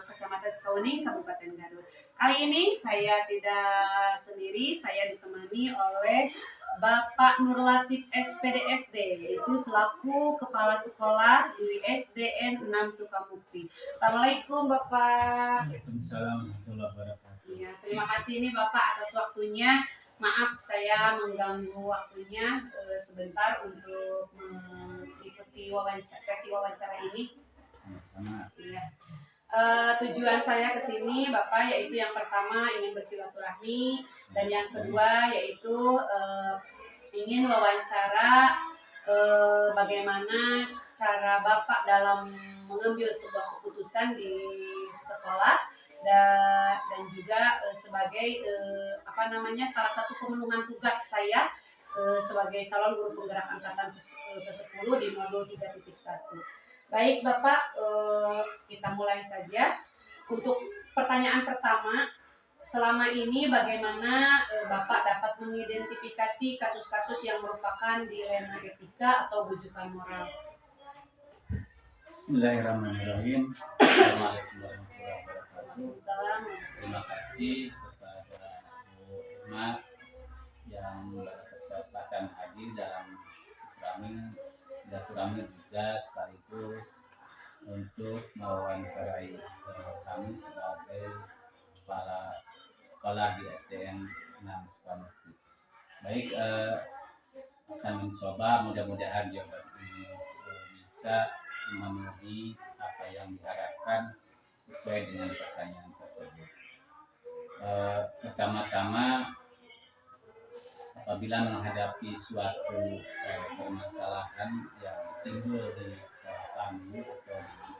Kecamatan Sukawening, Kabupaten Garut. Kali ini saya tidak sendiri, saya ditemani oleh Bapak Nur Latif SPDSD, yaitu selaku Kepala Sekolah di SDN 6 Sukabukti. Assalamualaikum Bapak. Waalaikumsalam warahmatullahi wabarakatuh. Ya, terima kasih nih Bapak atas waktunya. Maaf saya mengganggu waktunya sebentar untuk mengikuti sesi wawancara ini. Sama-sama. Ya. Tujuan saya ke sini Bapak yaitu yang pertama ingin bersilaturahmi, dan yang kedua yaitu ingin wawancara bagaimana cara Bapak dalam mengambil sebuah keputusan di sekolah, dan juga sebagai salah satu pemenuhan tugas saya sebagai calon guru penggerak angkatan ke-10 di modul 3.1. Baik Bapak, kita mulai saja. Untuk pertanyaan pertama, selama ini bagaimana Bapak dapat mengidentifikasi kasus-kasus yang merupakan dilema etika atau bujukan moral? Bismillahirrahmanirrahim. Assalamualaikum warahmatullahi wabarakatuh. Salam. Terima kasih kepada Bu Irma yang berkesempatan hadir dalam silaturahmi juga sekaligus untuk mewawancarai kami sebagai kepala sekolah di SDN 6 Sukamukti. Baik, akan mencoba, mudah-mudahan jawaban ini bisa memenuhi apa yang diharapkan sesuai dengan pertanyaan tersebut. Pertama-tama, apabila menghadapi suatu permasalahan yang timbul di sekolah kami atau di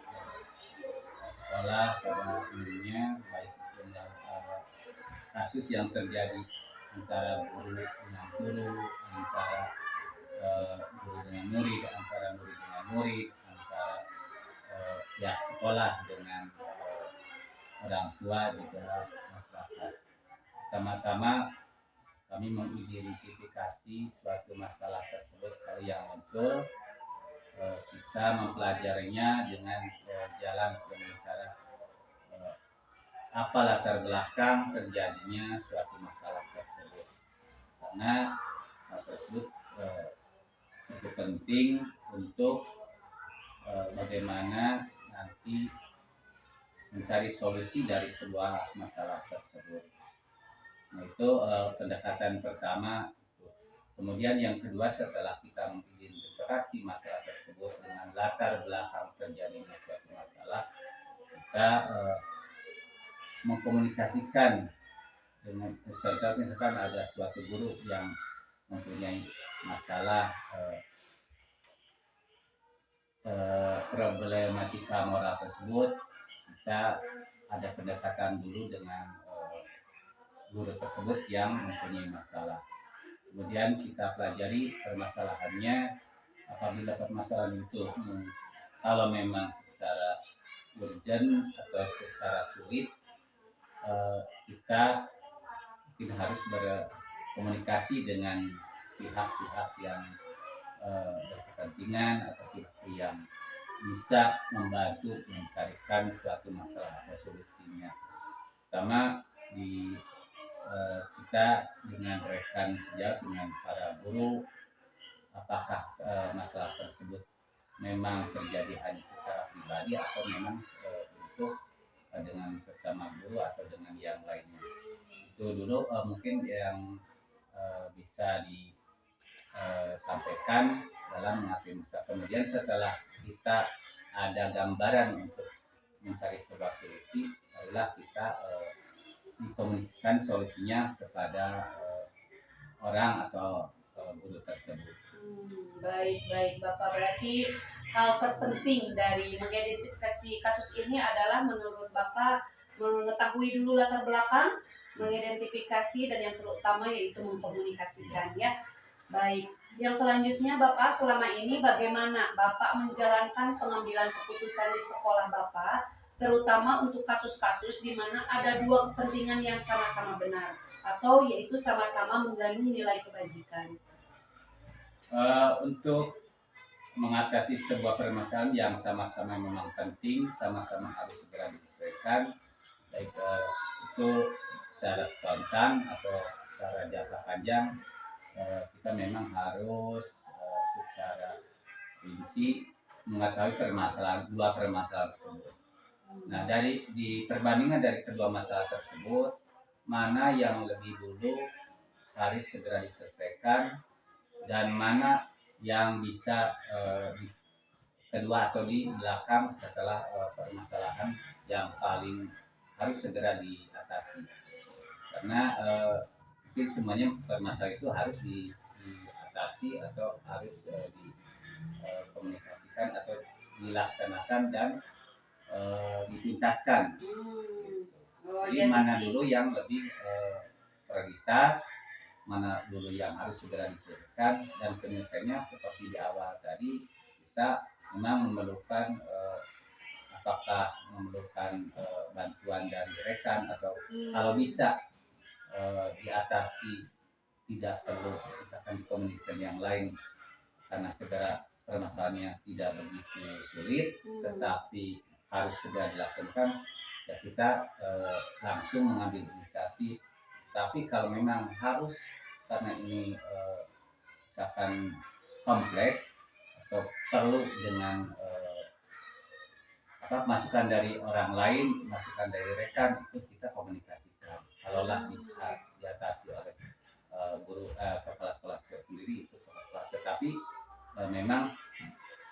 sekolah pada umumnya, baik itu kasus yang terjadi antara guru dengan guru, antara guru dengan murid, antara murid dengan murid, antara pihak sekolah dengan orang tua juga masyarakat. Pertama-tama kami mengidentifikasi suatu masalah tersebut kalau yang muncul, kita mempelajarinya dengan jalan dengan cara apa latar belakang terjadinya suatu masalah tersebut, karena hal tersebut cukup penting untuk bagaimana nanti mencari solusi dari sebuah masalah tersebut. Nah, itu pendekatan pertama. Kemudian yang kedua, setelah kita mengidentifikasi masalah tersebut dengan latar belakang terjadinya suatu masalah, kita mengkomunikasikan dengan, contoh misalkan ada suatu guru yang mempunyai masalah problematika moral tersebut, kita ada pendekatan dulu dengan guru tersebut yang mempunyai masalah. Kemudian kita pelajari permasalahannya. Apabila permasalahan itu kalau memang secara urgent atau secara sulit, kita harus berkomunikasi dengan pihak-pihak yang berkepentingan atau pihak yang bisa membantu mencarikan suatu masalah atau solusinya. Pertama, kita dengan rekan sejawat, dengan para guru, apakah masalah tersebut memang terjadi hanya secara pribadi atau memang itu dengan sesama guru atau dengan yang lainnya. Itu dulu mungkin yang bisa disampaikan dalam mengatasi masalah. Kemudian setelah kita ada gambaran untuk mencari sebuah solusi, barulah kita dikomunikasikan solusinya kepada orang atau guru tersebut. Baik Bapak, berarti hal terpenting dari mengidentifikasi kasus ini adalah menurut Bapak mengetahui dulu latar belakang, mengidentifikasi, dan yang terutama yaitu mengkomunikasikan, ya. Baik, yang selanjutnya Bapak, selama ini bagaimana Bapak menjalankan pengambilan keputusan di sekolah Bapak, terutama untuk kasus-kasus di mana ada dua kepentingan yang sama-sama benar, atau yaitu sama-sama mengandung nilai kebajikan. Untuk mengatasi sebuah permasalahan yang sama-sama memang penting, sama-sama harus segera diselesaikan, baik itu secara spontan atau secara jangka panjang, kita memang harus secara rinci mengetahui dua permasalahan tersebut. Nah, di perbandingan dari kedua masalah tersebut, mana yang lebih dulu harus segera diselesaikan dan mana yang bisa kedua atau di belakang setelah permasalahan yang paling harus segera diatasi. Karena mungkin semuanya permasalahan itu harus diatasi atau harus dikomunikasikan atau dilaksanakan dan dituntaskan. Jadi mana dulu yang lebih prioritas, mana dulu yang harus segera diselesaikan, dan penyelesaiannya seperti di awal tadi, kita memang memerlukan apakah memerlukan bantuan dari rekan atau kalau bisa diatasi, tidak perlu misalkan dikomunikasikan yang lain karena segera permasalahannya tidak begitu sulit, tetapi harus segera dilaksanakan, ya kita langsung mengambil inisiatif. Tapi kalau memang harus, karena ini misalkan kompleks atau perlu dengan masukan dari orang lain, masukan dari rekan itu kita komunikasikan. Kalaulah bisa diatasi oleh guru kepala sekolah sendiri itu kepala sekolah. Tetapi memang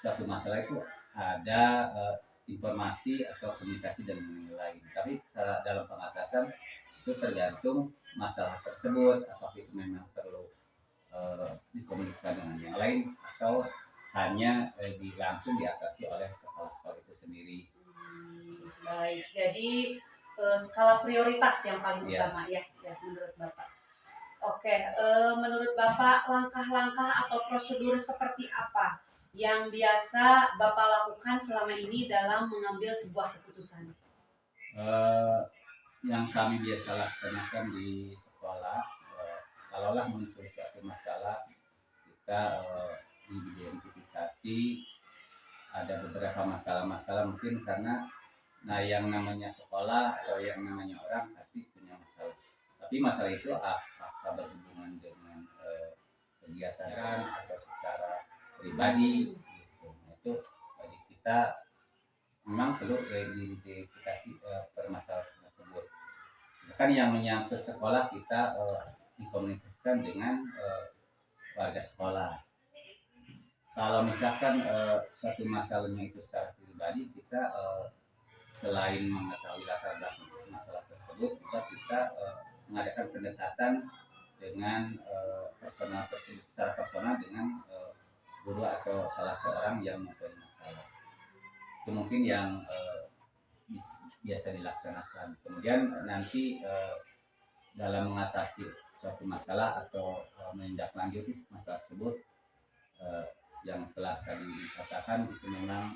suatu masalah itu ada informasi atau komunikasi dan lain. Tapi dalam pengatasan itu tergantung masalah tersebut, apakah itu memang perlu dikomunikasikan dengan yang lain atau hanya langsung diatasi oleh kepala sekolah itu sendiri. Baik, jadi skala prioritas yang paling Ya. utama ya menurut Bapak. Oke, menurut Bapak langkah-langkah atau prosedur seperti apa yang biasa Bapak lakukan selama ini dalam mengambil sebuah keputusan? Yang kami biasa laksanakan di sekolah, kalaulah muncul suatu masalah, kita diidentifikasi ada beberapa masalah-masalah mungkin karena yang namanya sekolah atau yang namanya orang pasti punya masalah. Tapi masalah itu apakah berhubungan dengan kegiatan atau secara pribadi gitu. Itu bagi kita memang perlu diidentifikasi permasalahan tersebut. Kan yang menyangkut sekolah kita dikomunikasikan dengan warga sekolah. Kalau misalkan suatu masalahnya itu secara pribadi, kita selain mengetahui latar belakang masalah tersebut, juga kita mengadakan pendekatan dengan secara personal dengan guru atau salah seorang yang mempunyai masalah. Itu mungkin yang biasa dilaksanakan. Kemudian nanti dalam mengatasi suatu masalah atau menindaklanjuti masalah tersebut yang telah tadi dikatakan itu memang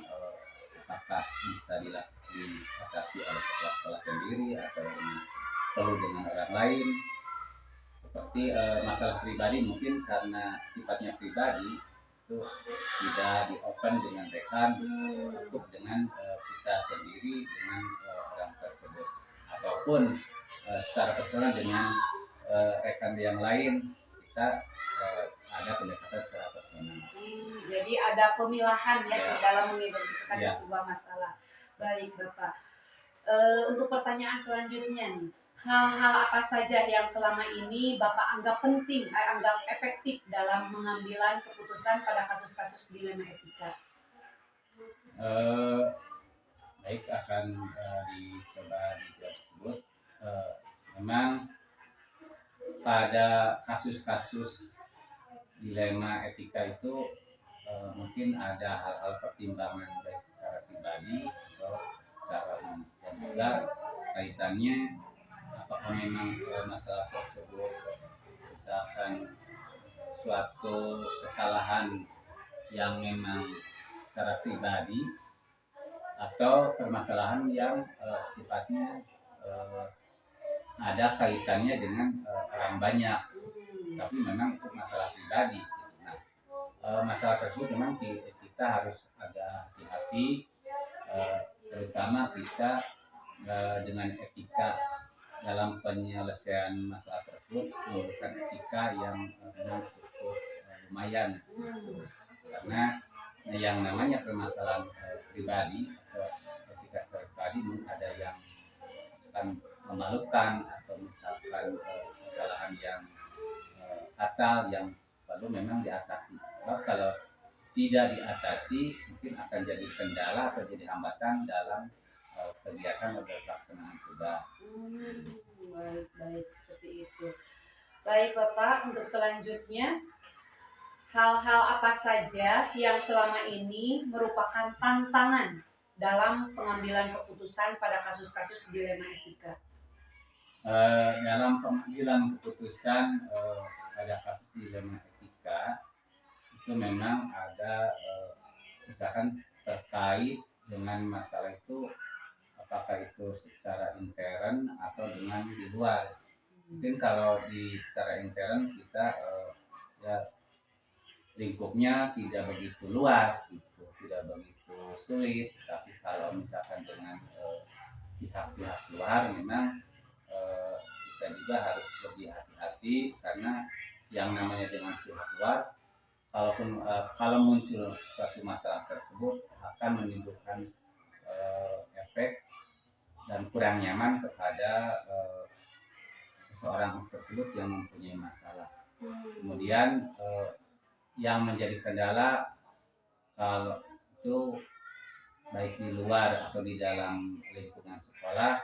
apakah bisa diatasi oleh kepala sekolah sendiri atau perlu dengan orang lain. Seperti masalah pribadi mungkin karena sifatnya pribadi itu tidak di-open dengan rekan, cukup dengan kita sendiri dengan orang tersebut, ataupun secara personal dengan rekan yang lain kita ada pendekatan secara personal. Jadi ada pemilahan Ya. dalam mengidentifikasi Ya. sebuah masalah. Baik Bapak. Untuk pertanyaan selanjutnya nih, hal-hal apa saja yang selama ini Bapak anggap penting, anggap efektif dalam mengambilan keputusan pada kasus-kasus dilema etika? Baik, akan dicoba dijawab tersebut. Memang pada kasus-kasus dilema etika itu mungkin ada hal-hal pertimbangan baik secara pribadi atau secara umum, dan juga kaitannya apakah memang masalah tersebut misalkan suatu kesalahan yang memang secara pribadi atau permasalahan yang sifatnya ada kaitannya dengan orang banyak, tapi memang itu masalah pribadi. Nah, masalah tersebut memang kita harus agak hati-hati, terutama kita dengan etika dalam penyelesaian masalah tersebut menggunakan etika yang memang cukup lumayan, karena yang namanya permasalahan pribadi atau etika secara pribadi ada yang misalkan memalukan atau misalkan kesalahan yang fatal yang perlu memang diatasi. Sebab kalau tidak diatasi mungkin akan jadi kendala atau jadi hambatan dalam kegiatan atau pelaksanaan tugas. Baik, seperti itu. Baik Bapak, untuk selanjutnya, hal-hal apa saja yang selama ini merupakan tantangan dalam pengambilan keputusan pada kasus-kasus dilema etika? Dalam pengambilan keputusan pada kasus dilema etika itu memang ada misalkan terkait dengan masalah itu, apakah itu secara intern atau dengan di luar. Mungkin kalau secara intern kita ya lingkupnya tidak begitu luas gitu, tidak begitu sulit. Tapi kalau misalkan dengan pihak-pihak luar memang kita juga harus lebih hati-hati, karena yang namanya dengan pihak luar, kalau muncul suatu masalah tersebut akan menimbulkan efek dan kurang nyaman kepada seseorang tersebut yang mempunyai masalah. Kemudian yang menjadi kendala kalau itu baik di luar atau di dalam lingkungan sekolah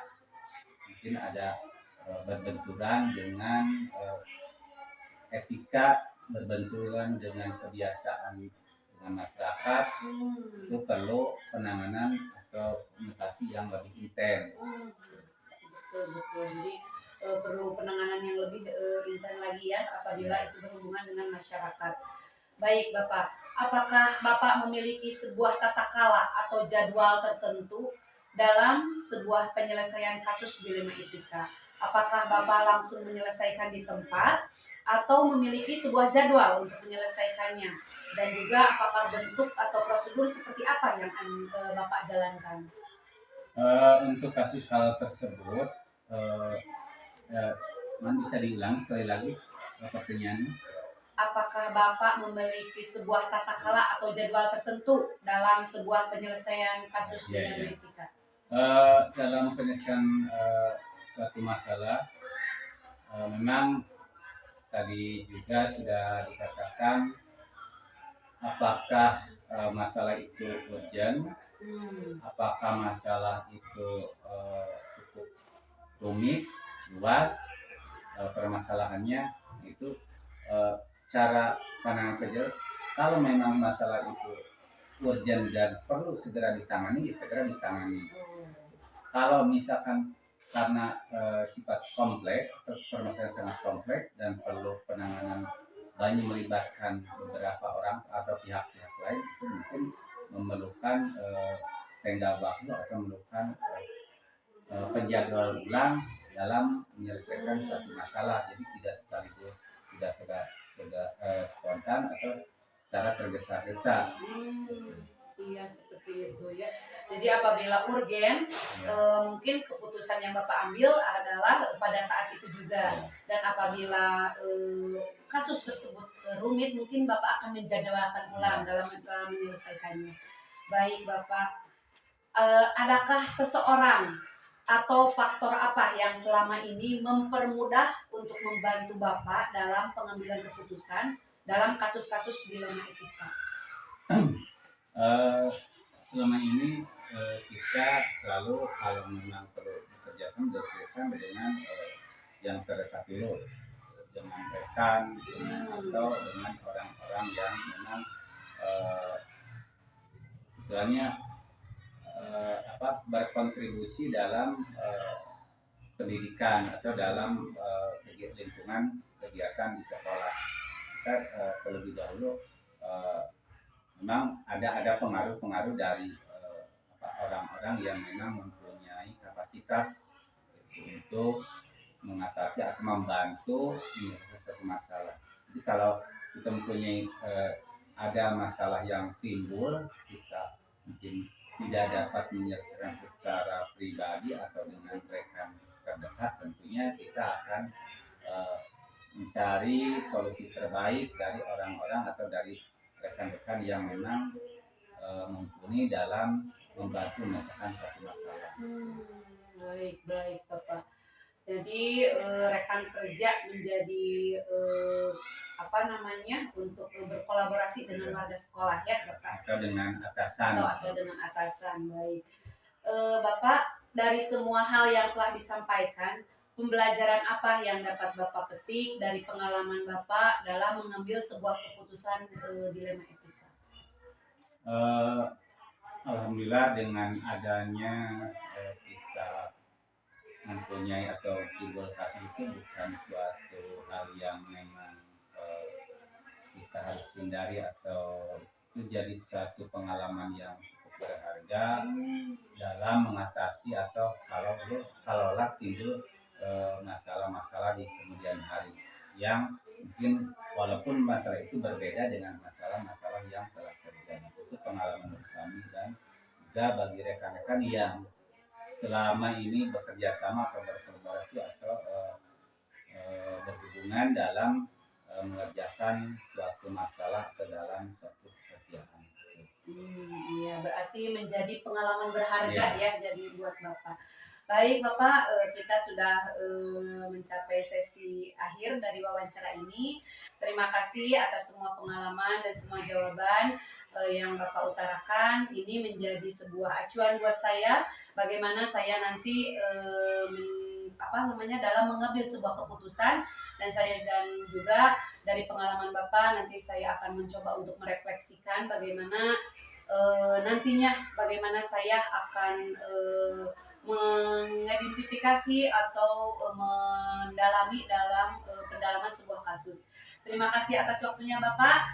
mungkin ada berbenturan dengan etika, berbenturan dengan kebiasaan dengan masyarakat, itu perlu penanganan atau komunikasi yang lebih intens. Betul. Jadi perlu penanganan yang lebih intens lagi ya apabila itu berhubungan dengan masyarakat. Baik Bapak, apakah Bapak memiliki sebuah tata kala atau jadwal tertentu dalam sebuah penyelesaian kasus dilema etika? Apakah Bapak langsung menyelesaikan di tempat atau memiliki sebuah jadwal untuk menyelesaikannya? Dan juga apakah bentuk atau prosedur seperti apa yang Bapak jalankan? Untuk kasus hal tersebut, bisa diulang sekali lagi pertanyaannya? Apakah Bapak memiliki sebuah tata kala atau jadwal tertentu dalam sebuah penyelesaian kasus dilema etika? Dalam penyelesaian suatu masalah, memang tadi juga sudah dikatakan apakah masalah itu urgent, apakah masalah itu cukup rumit, luas, permasalahannya itu cara pandangan kerja. Kalau memang masalah itu urgent dan perlu segera ditangani, ya segera ditangani. Kalau misalkan karena sifat kompleks atau permasalahan sangat kompleks dan perlu penanganan banyak melibatkan beberapa orang atau pihak-pihak lain, itu mungkin memerlukan tenggat waktu atau memerlukan penjadwalan ulang dalam menyelesaikan suatu masalah. Jadi tidak sekaligus, tidak spontan atau secara tergesa-gesa. Iya seperti itu ya. Jadi apabila urgen, mungkin keputusan yang Bapak ambil adalah pada saat itu juga. Dan apabila kasus tersebut rumit, mungkin Bapak akan menjadwalkan ulang dalam menyelesaikannya. Baik Bapak, adakah seseorang atau faktor apa yang selama ini mempermudah untuk membantu Bapak dalam pengambilan keputusan dalam kasus-kasus dilema etika? Selama ini kita selalu kalau memang perlu bekerjasama dengan yang terdekat dulu, dengan rekan atau dengan orang-orang yang memang istilahnya berkontribusi dalam pendidikan atau dalam lingkungan kegiatan di sekolah. Kita terlebih dahulu memang ada pengaruh dari orang-orang yang memang mempunyai kapasitas untuk mengatasi atau membantu menyelesaikan satu masalah. Jadi kalau kita mempunyai ada masalah yang timbul, kita mungkin tidak dapat menyelesaikan secara pribadi atau dengan rekan terdekat, tentunya kita akan mencari solusi terbaik dari orang-orang atau dari rekan-rekan yang memang mumpuni dalam membantu menyelesaikan suatu masalah. Baik Bapak. Jadi rekan kerja menjadi untuk berkolaborasi dengan warga sekolah ya Bapak. Atau dengan atasan. Atau dengan atasan. Baik. Bapak, dari semua hal yang telah disampaikan, pembelajaran apa yang dapat Bapak petik dari pengalaman Bapak dalam mengambil sebuah keputusan dilema etika? Alhamdulillah dengan adanya kita mempunyai atau timbul kasus itu bukan suatu hal yang memang kita harus hindari atau itu jadi satu pengalaman yang cukup berharga dalam mengatasi atau kalaulah timbul masalah-masalah di kemudian hari yang mungkin walaupun masalah itu berbeda dengan masalah-masalah yang telah terjadi. Itu pengalaman kami dan juga bagi rekan-rekan yang selama ini bekerja sama atau berkolaborasi atau berhubungan dalam mengerjakan suatu masalah atau dalam suatu pekerjaan. Iya, berarti menjadi pengalaman berharga Iya. ya jadi buat Bapak. Baik Bapak, kita sudah mencapai sesi akhir dari wawancara ini. Terima kasih atas semua pengalaman dan semua jawaban yang Bapak utarakan. Ini menjadi sebuah acuan buat saya bagaimana saya nanti dalam mengambil sebuah keputusan, dan juga dari pengalaman Bapak nanti saya akan mencoba untuk merefleksikan bagaimana nantinya bagaimana saya akan mengidentifikasi atau mendalami dalam pendalaman sebuah kasus. Terima kasih atas waktunya Bapak.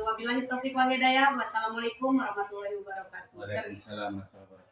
Wabillahi taufiq wal hidayah. Wassalamualaikum warahmatullahi wabarakatuh. Waalaikumsalam warahmatullahi wabarakatuh.